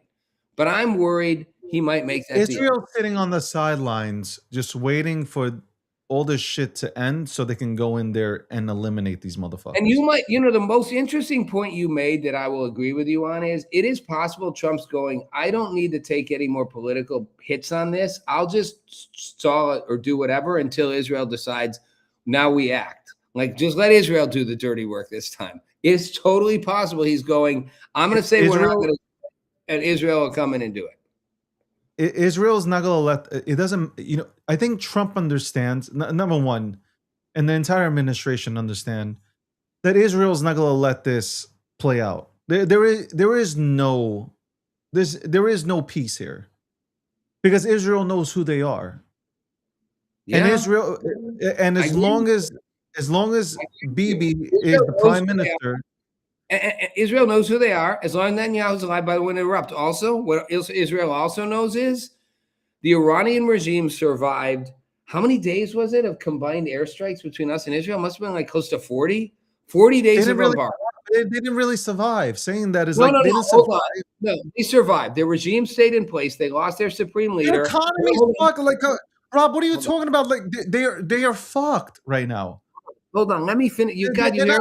But I'm worried he might make that deal. Israel's sitting on the sidelines, just waiting for all this shit to end so they can go in there and eliminate these motherfuckers. And the most interesting point you made that I will agree with you on is it is possible Trump's going, I don't need to take any more political hits on this. I'll just stall it or do whatever until Israel decides now we act. Like, just let Israel do the dirty work this time. It's totally possible he's going, I'm going to say we're not going to, and Israel will come in and do it. Israel's not going to let it. Doesn't, I think Trump understands, number one, and the entire administration understand that Israel's not going to let this play out. There is no peace here, because Israel knows who they are. Yeah. And Israel, and as long as Bibi is the prime minister, Israel knows who they are. As long as Netanyahu's alive, by the way, interrupt. Also, what Israel also knows is the Iranian regime survived. How many days was it of combined airstrikes between us and Israel? Must have been like close to 40 days of bombardment. They didn't really survive. Saying that is they didn't survive. No, they survived. Their regime stayed in place. They lost their supreme leader. Their economy's fucked. Like, Rob, what are you talking about? Like, they are fucked right now. Hold on, let me finish. You hear?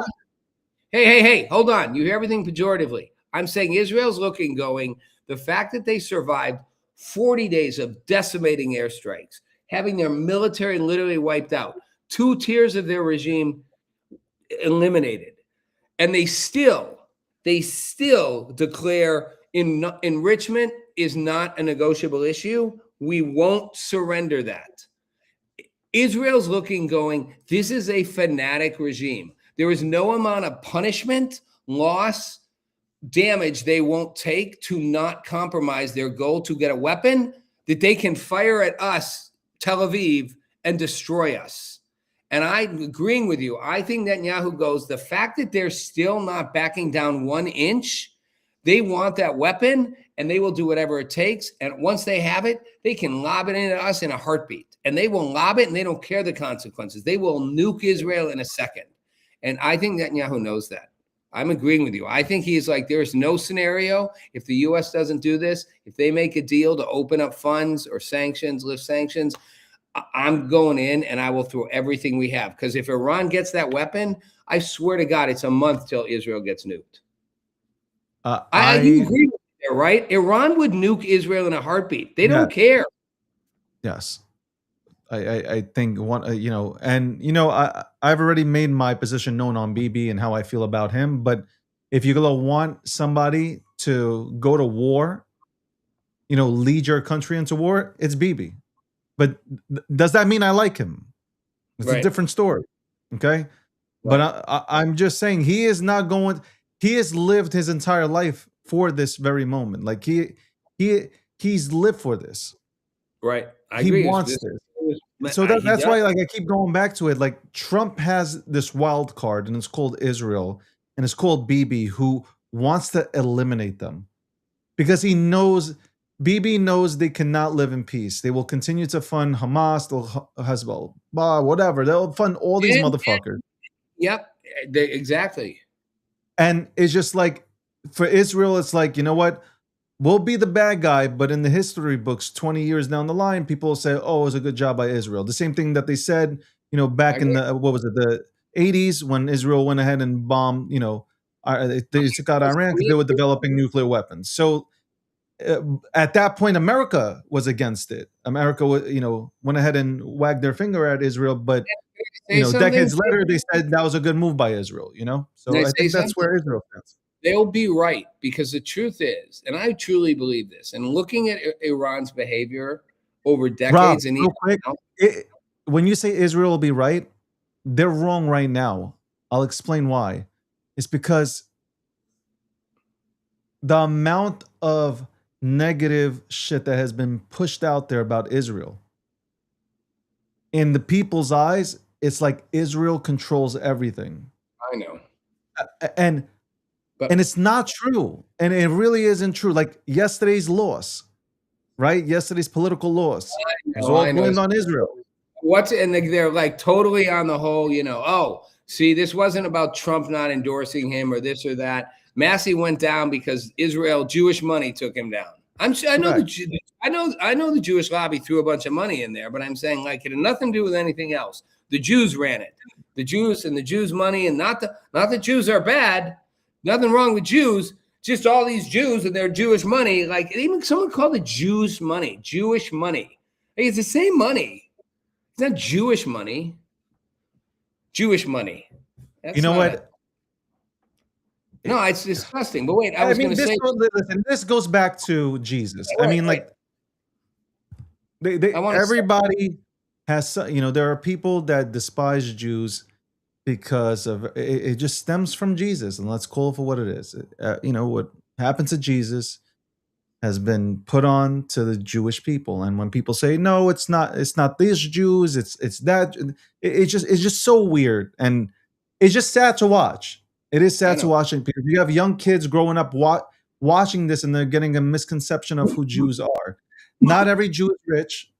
Hey, hold on. You hear everything pejoratively. I'm saying Israel's looking, going, the fact that they survived 40 days of decimating airstrikes, having their military literally wiped out, 2 tiers of their regime eliminated, and they still declare enrichment is not a negotiable issue. We won't surrender that. Israel's looking, going, this is a fanatic regime. There is no amount of punishment, loss, damage they won't take to not compromise their goal to get a weapon that they can fire at us, Tel Aviv, and destroy us. And I'm agreeing with you. I think Netanyahu goes, the fact that they're still not backing down 1 inch, they want that weapon and they will do whatever it takes. And once they have it, they can lob it into us in a heartbeat. And they will lob it and they don't care the consequences. They will nuke Israel in a second. And I think Netanyahu knows that. I'm agreeing with you. I think he's like, there's no scenario if the U.S. doesn't do this, if they make a deal to open up funds or sanctions, lift sanctions, I'm going in and I will throw everything we have. Because if Iran gets that weapon, I swear to God, it's a month till Israel gets nuked. I agree with you there, right? Iran would nuke Israel in a heartbeat. They don't care. Yes. I think I've already made my position known on BB and how I feel about him. But if you're gonna want somebody to go to war, lead your country into war, it's BB. But does that mean I like him? It's a different story. Okay. Right. But I'm just saying he is not going. He has lived his entire life for this very moment. Like he's lived for this. Right. I he agree. Wants this. So that's why, like, I keep going back to it. Like, Trump has this wild card, and it's called Israel, and it's called Bibi, who wants to eliminate them because Bibi knows they cannot live in peace. They will continue to fund Hamas, Hezbollah, whatever. They'll fund all these motherfuckers. Yep, exactly. And it's just like, for Israel, it's like, you know what? We'll be the bad guy, but in the history books, 20 years down the line, people will say, "Oh, it was a good job by Israel." The same thing that they said, back in the 80s when Israel went ahead and bombed, they took out Iran because they were developing nuclear weapons. So at that point, America was against it. America, went ahead and wagged their finger at Israel, but decades later, they said that was a good move by Israel. So I think that's where Israel stands. They'll be right, because the truth is, and I truly believe this, and looking at Iran's behavior over decades, Rob, real quick, when you say Israel will be right, they're wrong right now. I'll explain why. It's because the amount of negative shit that has been pushed out there about Israel, in the people's eyes, it's like Israel controls everything. I know. And it's not true. And it really isn't true. Like yesterday's loss, right? Yesterday's political loss. It was know, all I know. blamed on Israel. And they're like totally on the whole, oh, see, this wasn't about Trump not endorsing him or this or that. Massey went down because Jewish money took him down. I know the Jewish lobby threw a bunch of money in there, but I'm saying like it had nothing to do with anything else. The Jews ran it. The Jews money, and not the Jews are bad. Nothing wrong with Jews. Just all these Jews and their Jewish money. Like even someone called it Jewish money. Hey, it's the same money. It's not Jewish money. Jewish money. That's you know what? No, it's disgusting. But wait, I was going to say. Listen, this goes back to Jesus. I mean, like, everybody has, there are people that despise Jews because of it just stems from Jesus, and let's call it for what it is. What happened to Jesus has been put on to the Jewish people, and when people say no, it's not these Jews, it's that, it's just so weird, and it's just sad to watch. It is sad to watch it because you have young kids growing up watching this, and they're getting a misconception of who Jews are. Not every Jew is rich.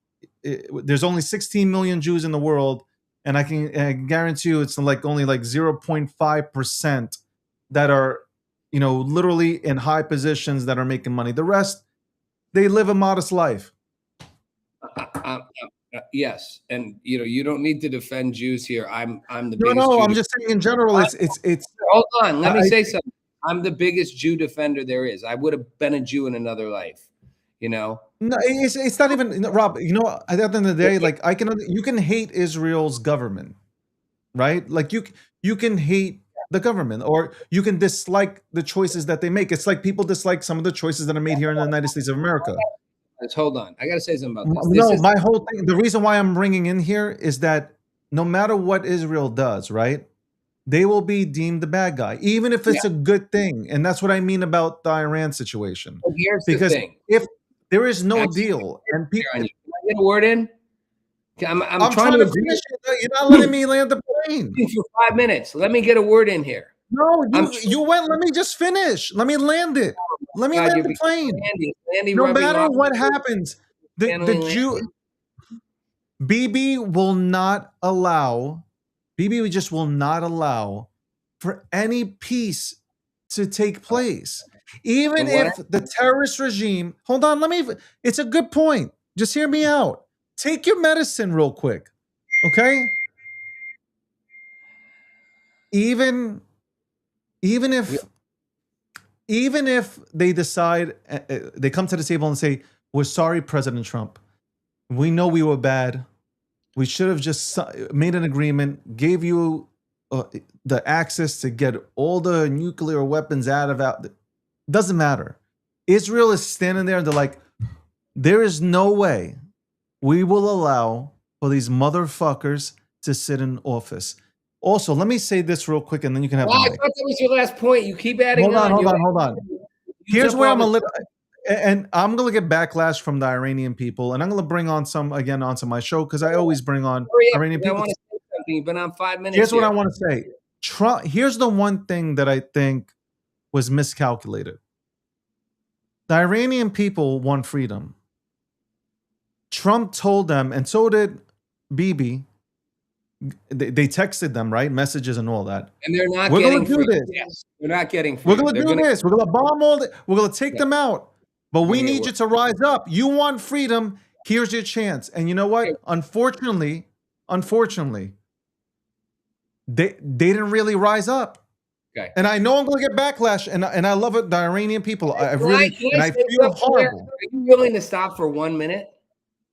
There's only 16 million Jews in the world, and I can guarantee you it's like only like 0.5% that are, literally in high positions that are making money. The rest, they live a modest life. Yes, and you don't need to defend Jews here. I'm the biggest. Jew I'm just saying in general. It's. Hold on, let me say something. I'm the biggest Jew defender there is. I would have been a Jew in another life. No, it's not even, Rob. At the end of the day, like you can hate Israel's government, right? Like you can hate the government, or you can dislike the choices that they make. It's like people dislike some of the choices that are made here in the United States of America. Hold on, I got to say something about this. My whole thing, the reason why I'm bringing in here is that no matter what Israel does, right, they will be deemed the bad guy, even if it's a good thing. And that's what I mean about the Iran situation. Well, here's because the thing. If there is no deal, and people, can I get a word in? I'm trying to finish it. You're not letting me land the plane for 5 minutes. Let me get a word in here. No, you went. Let me just finish. Let me land it. Let me land the plane. No matter what happens, the Jew, Bibi will not allow. Bibi just will not allow for any peace to take place, even if the terrorist regime. Hold on, it's a good point. Just hear me out. Take your medicine real quick, okay? Even if they decide, they come to the table and say, we're sorry, President Trump. We know we were bad. We should have just made an agreement, gave you the access to get all the nuclear weapons out. Doesn't matter. Israel is standing there and they're like, there is no way we will allow for these motherfuckers to sit in office. Also, let me say this real quick, and then you can have. I thought that was your last point. You keep adding. Hold on. Here's where I'm a little, and I'm gonna get backlash from the Iranian people, and I'm gonna bring on some again onto my show because I always bring on Iranian people. I want to say something. You've been on 5 minutes. Here's what I want to say. Trump. Here's the one thing that I think was miscalculated. The Iranian people want freedom. Trump told them, and so did Bibi. They texted them, right? Messages and all that. And they're not We're getting going to do this. Yes, they're not getting free. We're going to do this. We're going to bomb all the, we're going to take them out. But we need you to rise up. You want freedom. Here's your chance. And you know what? Unfortunately, they didn't really rise up. Okay. And I know I'm going to get backlash. And I love it. The Iranian people. I feel horrible. Are you willing to stop for 1 minute?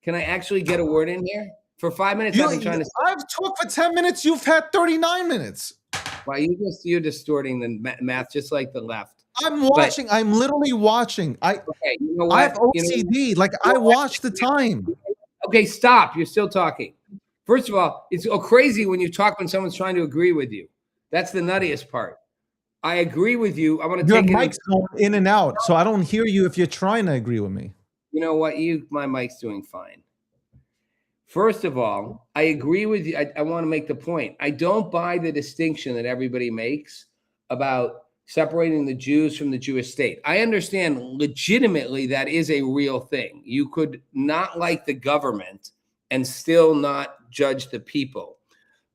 Can I actually get a word in here? For 5 minutes, I've been trying to. I've talked for 10 minutes. You've had 39 minutes. Well, you're distorting the math just like the left. I'm watching. I'm literally watching. I have OCD. I watch the time. Okay, stop. You're still talking. First of all, it's crazy when you talk when someone's trying to agree with you. That's the nuttiest part. I agree with you. I want to take your mic's going in and out, so I don't hear you if you're trying to agree with me. You know what? My mic's doing fine. First of all, I agree with you. I want to make the point. I don't buy the distinction that everybody makes about separating the Jews from the Jewish state. I understand legitimately that is a real thing. You could not like the government and still not judge the people.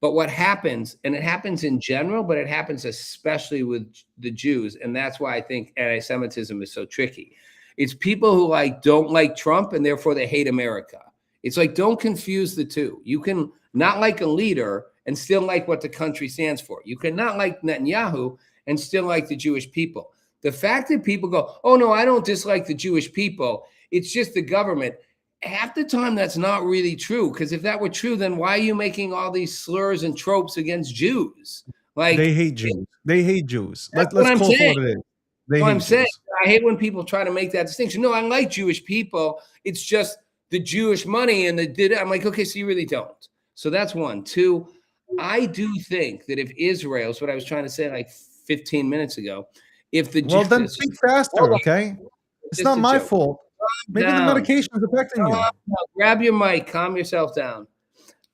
But what happens, and it happens in general, but it happens especially with the Jews, and that's why I think anti-Semitism is so tricky. It's people who don't like Trump and therefore they hate America. It's like, don't confuse the two. You can not like a leader and still like what the country stands for. You can not like Netanyahu and still like the Jewish people. The fact that people go, oh no, I don't dislike the Jewish people, it's just the government. Half the time that's not really true, because if that were true, then why are you making all these slurs and tropes against Jews? Like, They hate Jews. They hate Jews. That's Let's what I'm call it saying. what it is. They what hate I'm saying, Jews. I hate when people try to make that distinction. No, I like Jewish people. It's just the Jewish money and I'm like, okay, so you really don't. So that's one. Two, I do think that if Israel is what I was trying to say like 15 minutes ago, if the Well, then Jews, speak faster, Hold on. okay? It's Just not a my joke. fault. Maybe the down. medication is affecting you. Grab your mic, calm yourself down.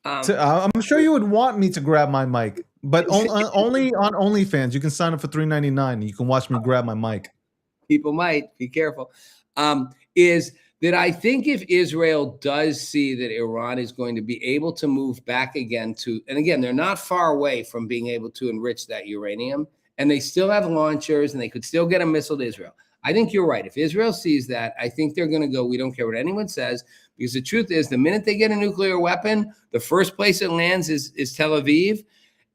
I'm sure you would want me to grab my mic, but only on OnlyFans. You can sign up for $3.99 and you can watch me grab my mic. People might be careful. Is that I think if Israel does see that Iran is going to be able to move back again to, and again, they're not far away from being able to enrich that uranium, and they still have launchers and they could still get a missile to Israel. I think you're right. If Israel sees that, I think they're going to go, we don't care what anyone says, because the truth is the minute they get a nuclear weapon, the first place it lands is Tel Aviv,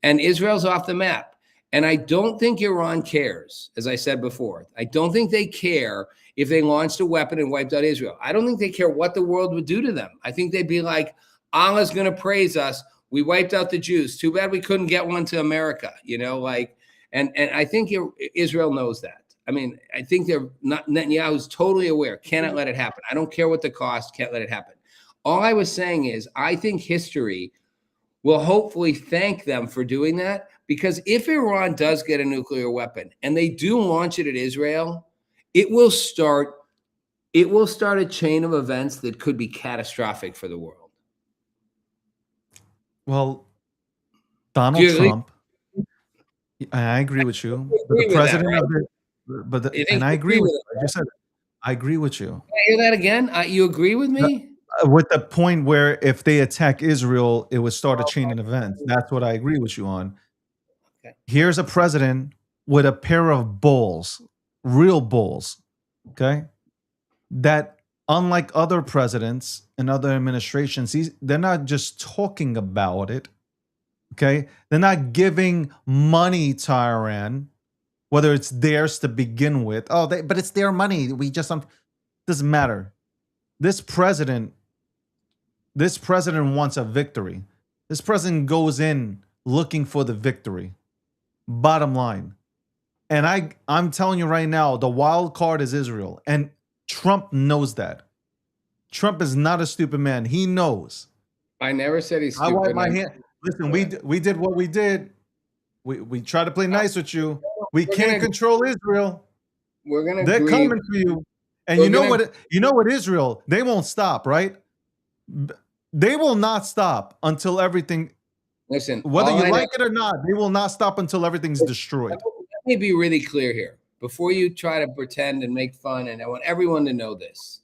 and Israel's off the map. And I don't think Iran cares, as I said before. I don't think they care if they launched a weapon and wiped out Israel. I don't think they care what the world would do to them. I think they'd be like, Allah's going to praise us. We wiped out the Jews. Too bad we couldn't get one to America, and I think Israel knows that. I mean, I think Netanyahu's totally aware, cannot let it happen. I don't care what the cost, can't let it happen. All I was saying is I think history will hopefully thank them for doing that, because if Iran does get a nuclear weapon and they do launch it at Israel, it will start a chain of events that could be catastrophic for the world. Well, Donald Trump, I agree with you. But the president of it, and I agree with you. I just said, I agree with you. Can I hear that again? You agree with me? With the point where if they attack Israel, it would start a chain of events. That's what I agree with you on. Okay. Here's a president with a pair of bulls, real bulls, okay? That unlike other presidents and other administrations, they're not just talking about it, okay? They're not giving money to Iran, whether it's theirs to begin with. But it's their money. Doesn't matter. This president wants a victory. This president goes in looking for the victory. Bottom line. And I'm telling you right now, the wild card is Israel. And Trump knows that. Trump is not a stupid man. He knows. I never said he's stupid. I wipe my hand. Listen, we did what we did. We try to play nice with you. We can't control Israel. They're coming for you. And you know what, Israel, they won't stop, right? They will not stop until everything. Listen, whether you like it or not, they will not stop until everything's destroyed. Let me be really clear here before you try to pretend and make fun. And I want everyone to know this,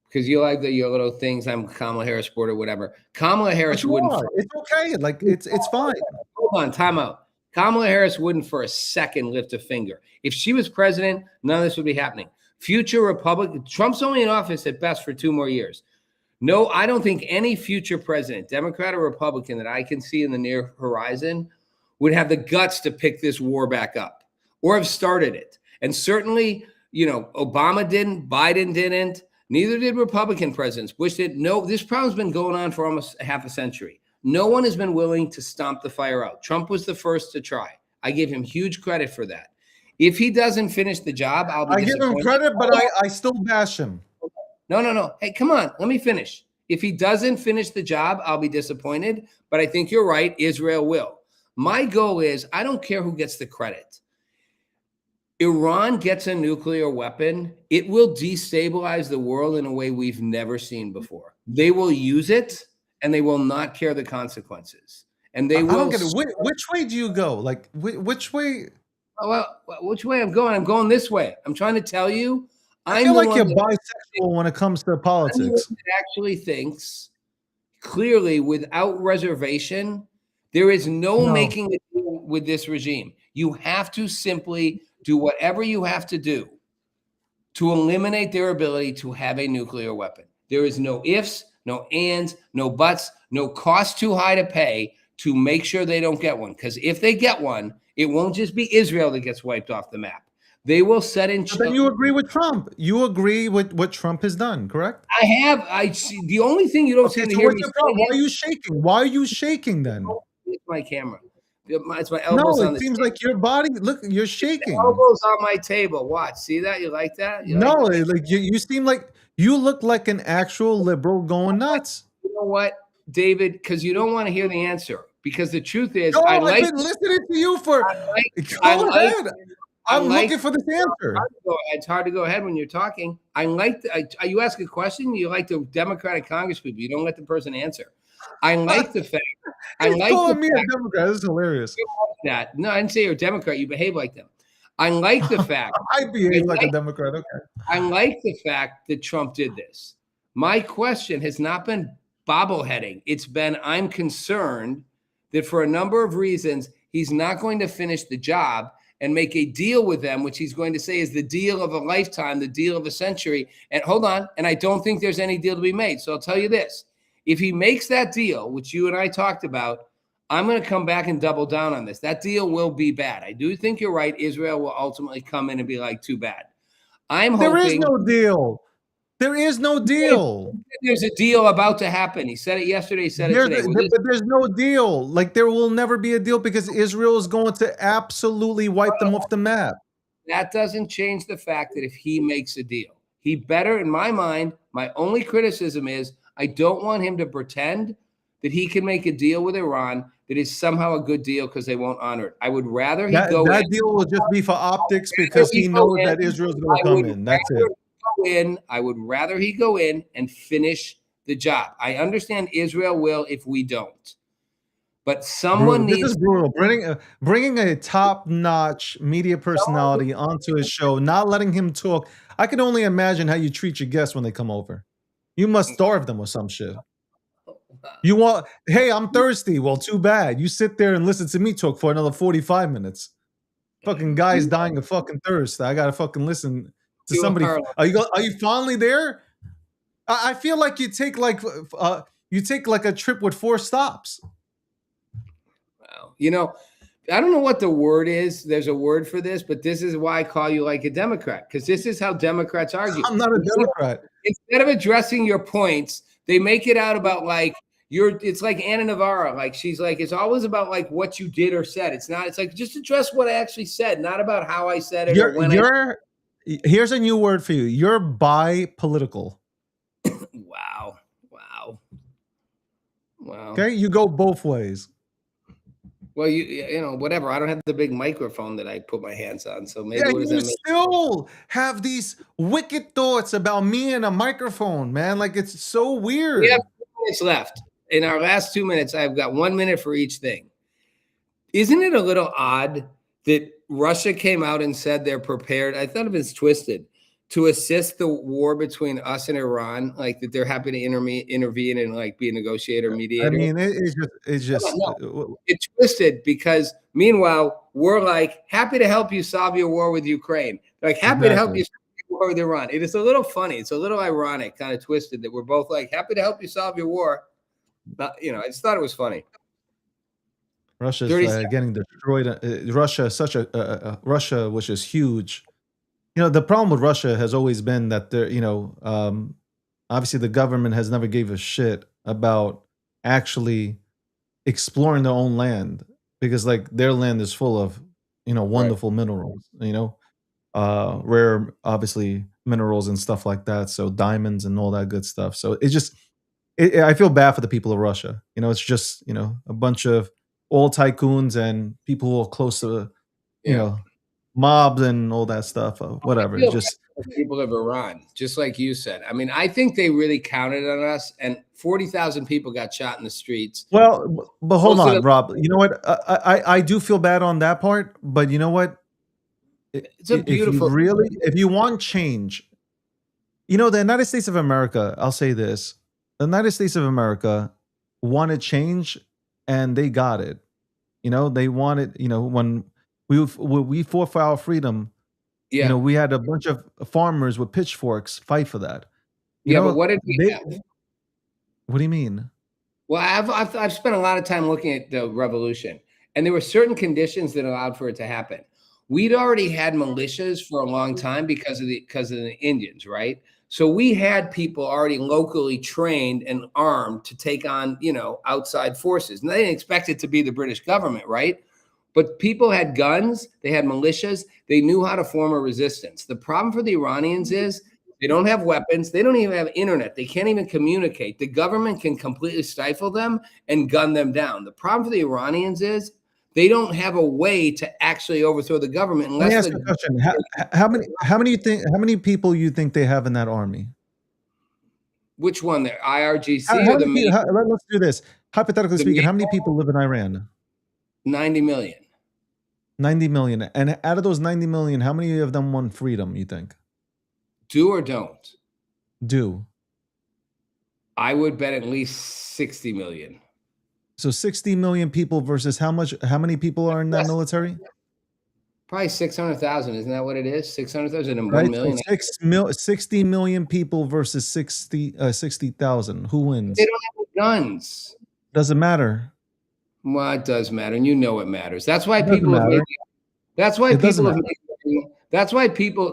because you like your little things. I'm Kamala Harris supporter, whatever. Kamala Harris wouldn't. It's okay. Like it's fine. Hold on, time out. Kamala Harris wouldn't for a second lift a finger. If she was president, none of this would be happening. Future Republican, Trump's only in office at best for 2 more years. No, I don't think any future president, Democrat or Republican, that I can see in the near horizon would have the guts to pick this war back up or have started it. And certainly, Obama didn't, Biden didn't, neither did Republican presidents. Bush didn't. No, this problem's been going on for almost half a century. No one has been willing to stomp the fire out. Trump was the first to try. I give him huge credit for that. If he doesn't finish the job, I'll be disappointed. I give him credit, but I still bash him. No. Hey, come on. Let me finish. If he doesn't finish the job, I'll be disappointed. But I think you're right. Israel will. My goal is, I don't care who gets the credit. Iran gets a nuclear weapon, it will destabilize the world in a way we've never seen before. They will use it, and they will not care the consequences. And they will. I don't get it. Which way do you go? Like, which way? Well, which way I'm going? I'm going this way. I'm trying to tell you. I I'm feel the like one you're that, bisexual when it comes to I'm the one politics. that actually thinks clearly, without reservation, there is no No. making a deal with this regime. You have to simply do whatever you have to do to eliminate their ability to have a nuclear weapon. There is no ifs, no ands, no buts, no cost too high to pay to make sure they don't get one. Because if they get one, it won't just be Israel that gets wiped off the map. They will set in. But then you agree with Trump. You agree with what Trump has done, correct? I see. The only thing you don't Okay, seem to so hear what's me your problem? Why say are you shaking? Why are you shaking then? is my camera. It's my No, elbows on it the seems table. like your body, look, you're shaking. Elbows on my table. Watch. See that? You like that? You No, like that? like you seem like you look like an actual liberal going nuts. You know what, David? Because you don't want to hear the answer. Because the truth is, No, I've been listening to you for. like, I Go like, ahead. I I'm like. looking for this answer. It's hard to go ahead when you're talking. I like. You ask a question. You like the Democratic Congress people. You don't let the person answer. I like the fact. I He's like the calling me fact a Democrat. This is hilarious. that. No, I didn't say you're a Democrat. You behave like them. I like the fact. I behave like a Democrat. Okay. I like the fact that Trump did this. My question has not been bobbleheading. It's been, I'm concerned that for a number of reasons, he's not going to finish the job and make a deal with them, which he's going to say is the deal of a lifetime, the deal of a century. And hold on, and I don't think there's any deal to be made. So I'll tell you this. If he makes that deal, which you and I talked about, I'm going to come back and double down on this. That deal will be bad. I do think you're right. Israel will ultimately come in and be like, too bad. I'm There is hoping no deal. There is no deal. there's a deal about to happen. He said it yesterday. He said it today. But there's no deal. Like there will never be a deal because Israel is going to absolutely wipe them off the map. That doesn't change the fact that if he makes a deal, he better, in my mind, my only criticism is I don't want him to pretend that he can make a deal with Iran that is somehow a good deal because they won't honor it. I would rather he go That in. deal will just be for optics because he knows that Israel's going to come in. That's it. I would rather he go in and finish the job. I understand Israel will if we don't. But someone This needs is brutal. Bringing a top-notch media personality onto his show, not letting him talk. I can only imagine how you treat your guests when they come over. You must starve them or some shit. You want, hey, I'm thirsty. Well, too bad. You sit there and listen to me talk for another 45 minutes. Fucking guy's dying of fucking thirst. I gotta fucking listen to somebody. Are you finally there? I feel like you take like a trip with 4 stops. Wow. You know, I don't know what the word is. There's a word for this, but this is why I call you like a Democrat, because this is how Democrats argue. I'm not a Democrat. Instead of addressing your points, they make it out about like it's like Anna Navarro. Like she's like, it's always about like what you did or said. It's not, it's like just address what I actually said, not about how I said it or when here's a new word for you. You're bi-political. Wow. Okay, you go both ways. Well, you know, whatever. I don't have the big microphone that I put my hands on, so maybe what does you that mean? still have these wicked thoughts about me and a microphone, man. Like it's so weird. We have 2 minutes left. In our last 2 minutes, I've got 1 minute for each thing. Isn't it a little odd that Russia came out and said they're prepared? I thought it was twisted to assist the war between us and Iran, like that they're happy to intervene and like be a negotiator, mediator. I mean, it's just no. It's twisted because meanwhile we're like happy to help you solve your war with Ukraine, like happy to help you solve your war with Iran. It is a little funny. It's a little ironic, kind of twisted that we're both like happy to help you solve your war. But, you know, I just thought it was funny. Russia's getting destroyed. Russia is such a Russia, which is huge. You know, the problem with Russia has always been that they're, obviously the government has never gave a shit about actually exploring their own land because like their land is full of, wonderful minerals, rare, obviously minerals and stuff like that. So diamonds and all that good stuff. So it just, I feel bad for the people of Russia. It's just, a bunch of old tycoons and people who are close to, mobs and all that stuff, whatever. It's just people of Iran, just like you said. I mean, I think they really counted on us, and 40,000 people got shot in the streets. Well, but hold on, Rob. You know what? I do feel bad on that part, but you know what? It's a beautiful. If you want change, the United States of America, I'll say this: the United States of America wanted change, and they got it. They wanted. When we fought for our freedom, Yeah. we had a bunch of farmers with pitchforks fight for that. Yeah, but what did we have? What do you mean? Well, I've spent a lot of time looking at the revolution, and there were certain conditions that allowed for it to happen. We'd already had militias for a long time because of the Indians, right? So we had people already locally trained and armed to take on, outside forces. And they didn't expect it to be the British government, right? But people had guns, they had militias, they knew how to form a resistance. The problem for the Iranians is they don't have weapons, they don't even have internet, they can't even communicate. The government can completely stifle them and gun them down. The problem for the Iranians is they don't have a way to actually overthrow the government unless. Let me ask you a question. How many people you think they have in that army? Which one? The IRGC or the main? Let's do this. Hypothetically speaking, how many people live in Iran? 90 million. 90 million. And out of those 90 million, how many of them want freedom, you think? Do or don't? Do. I would bet at least 60 million. So 60 million people versus how many people are in that military? Probably 600,000. Isn't that what it is? 600,000 and Right? 1 million. So 60 million people versus 60,000. Who wins? They don't have guns. Doesn't matter. Well, it does matter, and it matters. That's why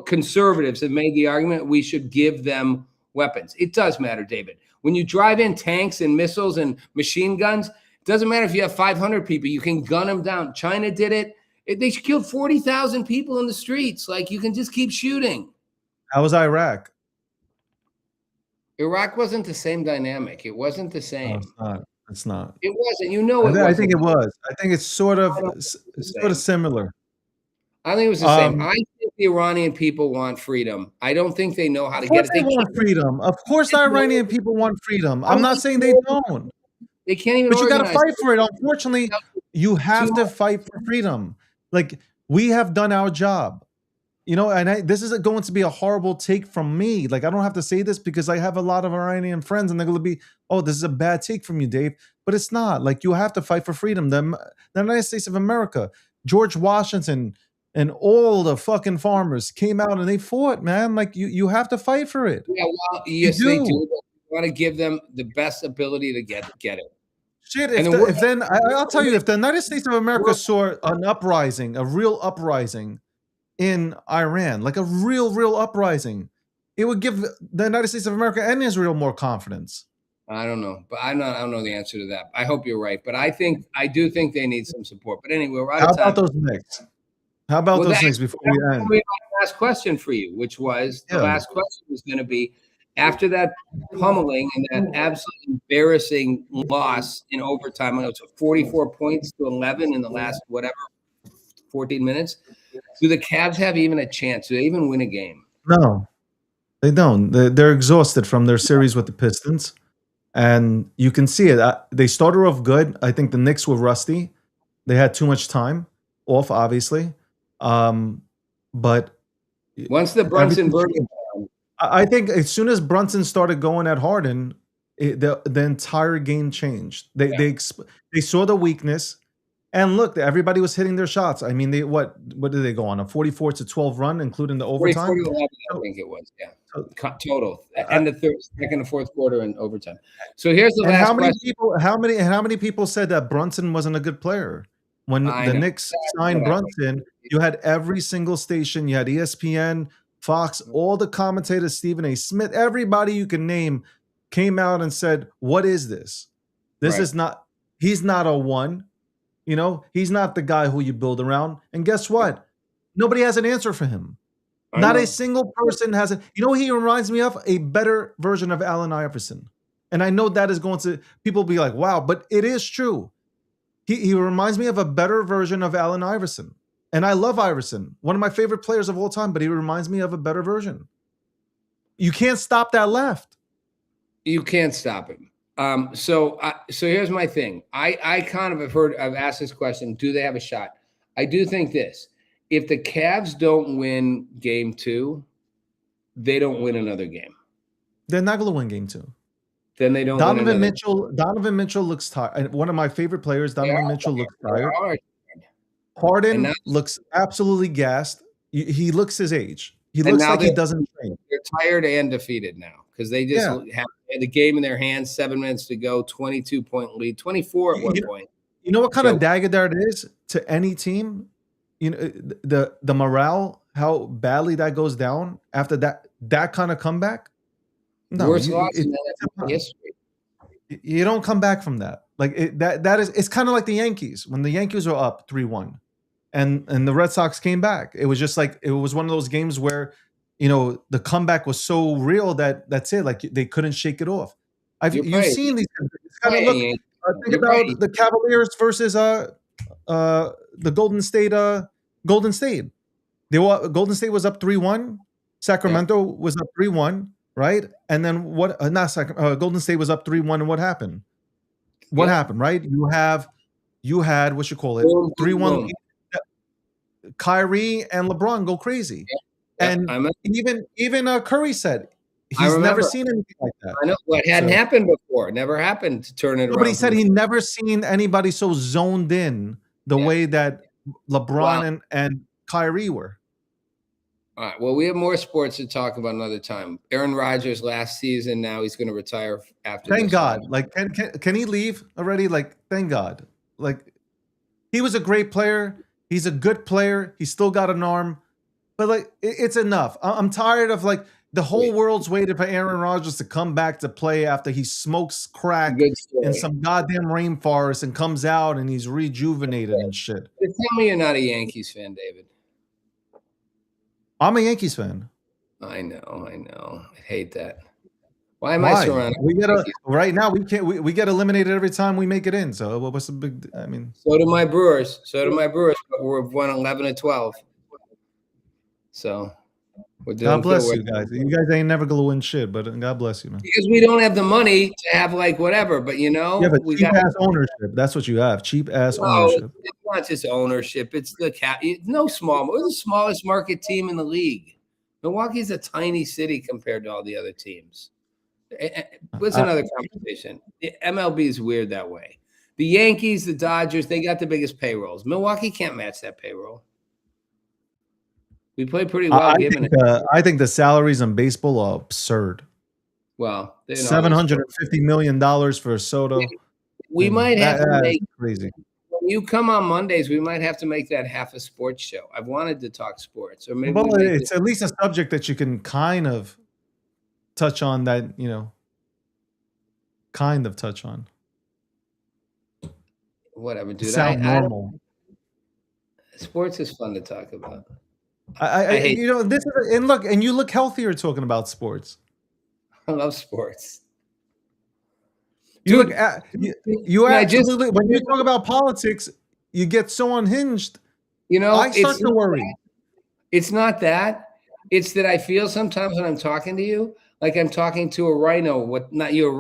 conservatives have made the argument we should give them weapons. It does matter, David. When you drive in tanks and missiles and machine guns, it doesn't matter if you have 500 people, you can gun them down. China did it. They killed 40,000 people in the streets. Like, you can just keep shooting. How was Iraq? Iraq wasn't the same dynamic. It wasn't the same. No, it's not. It wasn't. I think it was. I think it's sort of similar. I think it was the same. I think the Iranian people want freedom. I don't think they know how to get it. They want freedom. Of course, the Iranian people want freedom. I'm not saying they don't. They can't even. But you got to fight for it. Unfortunately, you have to fight for freedom. Like, we have done our job, and this isn't going to be a horrible take from me. Like, I don't have to say this because I have a lot of Iranian friends and they're going to be, oh, this is a bad take from you, Dave. But it's not. Like, you have to fight for freedom. The United States of America, George Washington, and all the fucking farmers came out and they fought, man. Like, you have to fight for it. Yeah, well, yes, they do. You want to give them the best ability to get it. Shit, I'll tell you, if the United States of America saw an uprising, a real uprising in Iran, like a real uprising, it would give the United States of America and Israel more confidence. I don't know, but I don't know the answer to that. I hope you're right, but I do think they need some support. But anyway, we're out of time. How about those Knicks? How about those things before we end? My last question for you, which was the last question was going to be, after that pummeling and that absolutely embarrassing loss in overtime, it was 44 points to 11 in the last 14 minutes. Do the Cavs have even a chance? Do they even win a game? No, they don't. They're exhausted from their series with the Pistons, and you can see it. They started off good. I think the Knicks were rusty. They had too much time off, obviously. But once the Brunson verdict, I think as soon as Brunson started going at Harden, the entire game changed. They saw the weakness, and look, everybody was hitting their shots. I mean, what did they go on, a 44-12 run, including the overtime? 44-11, I think it was. Yeah, total, and the second and fourth quarter and overtime. So here's the last question. How many people said that Brunson wasn't a good player? When the Knicks signed Brunson, you had every single station. You had ESPN, Fox, all the commentators, Stephen A. Smith, everybody you can name came out and said, what is this? This is not, he's not a one. He's not the guy who you build around. And guess what? Nobody has an answer for him. Not a single person has it. He reminds me of a better version of Allen Iverson. And I know that is going to, people be like, wow, but it is true. He reminds me of a better version of Allen Iverson. And I love Iverson, one of my favorite players of all time, but he reminds me of a better version. You can't stop that left. You can't stop him. So here's my thing. I kind of I've asked this question, do they have a shot? I do think this. if the Cavs don't win game 2, they don't win another game. They're not going to win game 2. Then they don't win Donovan another. Mitchell. Donovan Mitchell looks tired. One of my favorite players. Donovan Mitchell looks tired. Harden now- looks absolutely gassed. He looks his age. He And looks now like he doesn't train. They're tired and defeated now because they just have the game in their hands. 7 minutes to go. 22-point lead. 24 at one point. You know what kind So- of dagger that is to any team? You know, the morale, how badly that goes down after that kind of comeback. No, Worst loss in NFL history. You don't come back from that. Like it's kind of like the Yankees when the Yankees were up 3-1, and the Red Sox came back. It was just like it was one of those games where, you know, the comeback was so real that that's it. Like they couldn't shake it off. You've seen these. Kind of look. Think about the Cavaliers versus the Golden State. Golden State. Golden State was up 3-1. Sacramento was up 3-1. Right, and then what? Golden State was up 3-1, and what happened? What happened? Right, you had what you call it 3-1. Kyrie and LeBron go crazy, and even Curry said he's never seen anything like that. I know what hadn't happened before. It never happened to turn it around. But he said he never seen anybody so zoned in the way that LeBron and Kyrie were. All right. Well, we have more sports to talk about another time. Aaron Rodgers last season. Now he's going to retire after. Thank God. Like, can he leave already? Like, thank God. Like, he was a great player. He's a good player. He's still got an arm, but like, it's enough. I'm tired of like the whole world's waiting for Aaron Rodgers to come back to play after he smokes crack in some goddamn rainforest and comes out and he's rejuvenated and shit. Tell me you're not a Yankees fan, David. I'm a Yankees fan. I know. I hate that. Why am I surrounded? Right now we can't. We get eliminated every time we make it in. So what's the big? I mean, so do my Brewers. But we've won 11-12. So we're doing. God bless you guys. You guys ain't never gonna win shit, but God bless you, man. Because we don't have the money to have like whatever. But you know, we got cheap ass ownership. That's what you have. Cheap ass ownership. It's not just ownership. It's the no small. We're the smallest market team in the league. Milwaukee's a tiny city compared to all the other teams. What's another conversation? MLB is weird that way. The Yankees, the Dodgers, they got the biggest payrolls. Milwaukee can't match that payroll. We play pretty well. I think the salaries in baseball are absurd. Well, $750 million for Soto. We might have to make crazy. When you come on Mondays, we might have to make that half a sports show. I've wanted to talk sports, or maybe it's at least a subject that you can kind of touch on. That kind of touch on. Whatever, dude. Sound normal. Sports is fun to talk about. I hate this is, and you look healthier talking about sports. I love sports. You absolutely when you talk about politics, you get so unhinged. I start to worry. It's not that. It's that I feel sometimes when I'm talking to you, like I'm talking to a rhino. Not that you're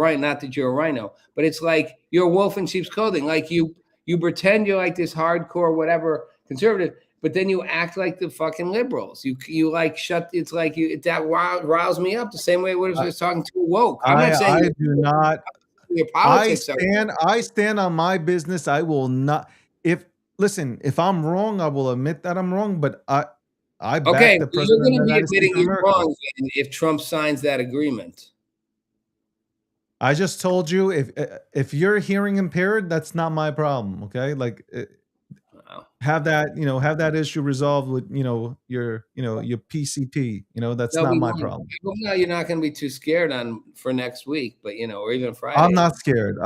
a rhino, but it's like you're a wolf in sheep's clothing. Like you pretend you're like this hardcore whatever conservative, but then you act like the fucking liberals. You like shut. It's like that riles me up the same way it would if I was talking to a woke. I'm not saying I do not. Your politics I stand on my business. I will not. If I'm wrong, I will admit that I'm wrong. But I back the president. You're going to be admitting you're wrong if Trump signs that agreement. I just told you if you're hearing impaired, that's not my problem. Okay, like have that issue resolved with your PCP. That's not my problem. No, you're not going to be too scared for next week, but or even Friday. I'm not scared.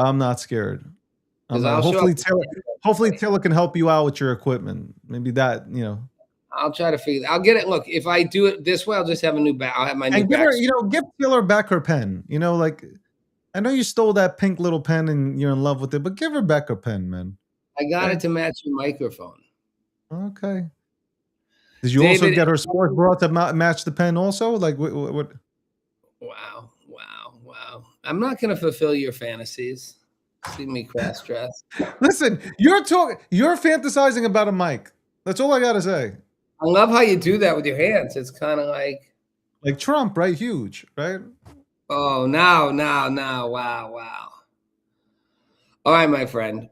Hopefully Taylor can help you out with your equipment. Maybe that I'll try to figure. I'll get it. Look, if I do it this way, I'll just have a new back. I'll have my new back. Give Taylor back her pen. Like I know you stole that pink little pen and you're in love with it, but give her back her pen, man. I got it to match your microphone. Okay. Did you also get her sports bra to match the pen also? Like what? Wow. I'm not going to fulfill your fantasies. See me cross-dressed. Listen, you're fantasizing about a mic. That's all I got to say. I love how you do that with your hands. It's kind of like, Trump, right? Huge, right? oh, now, wow. All right, my friend.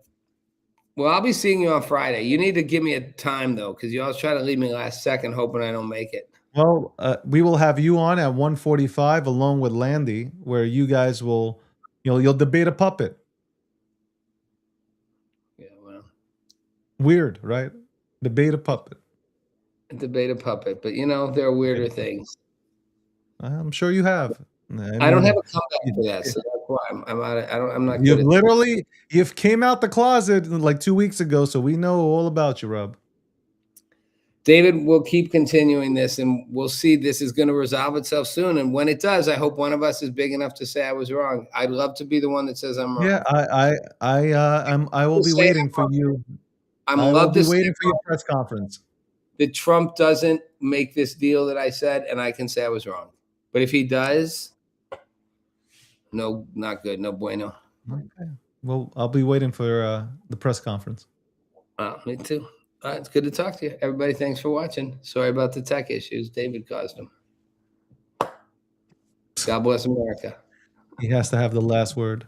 Well, I'll be seeing you on Friday. You need to give me a time though, because you always try to leave me last second, hoping I don't make it. Well, we will have you on at 1:45 along with Landy, where you guys will, you'll debate a puppet. Yeah, well, Weird, right? Debate a puppet. debate a puppet, but there are weirder things. I'm sure you have. I don't have mean, a comeback for that, so that's why I'm out. I'm not You've good at. literally you've came out the closet like 2 weeks ago, so we know all about you, Rob. David, we'll keep continuing this, and we'll see. This is going to resolve itself soon, and when it does, I hope one of us is big enough to say I was wrong. I'd love to be the one that says I'm wrong. Yeah, I will be Say waiting for you. I'm I will love be to say waiting for your press conference. that Trump doesn't make this deal that I said, and I can say I was wrong. But if he does, no, not good. No bueno. Okay. Well, I'll be waiting for the press conference. Me too. All right, it's good to talk to you. Everybody, thanks for watching. Sorry about the tech issues. David caused them. God bless America. He has to have the last word.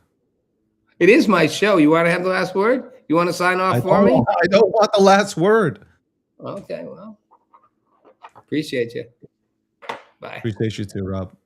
It is my show. You want to have the last word? You want to sign off for me? I don't want the last word. Okay, well, appreciate you. Bye. Appreciate you too, Rob.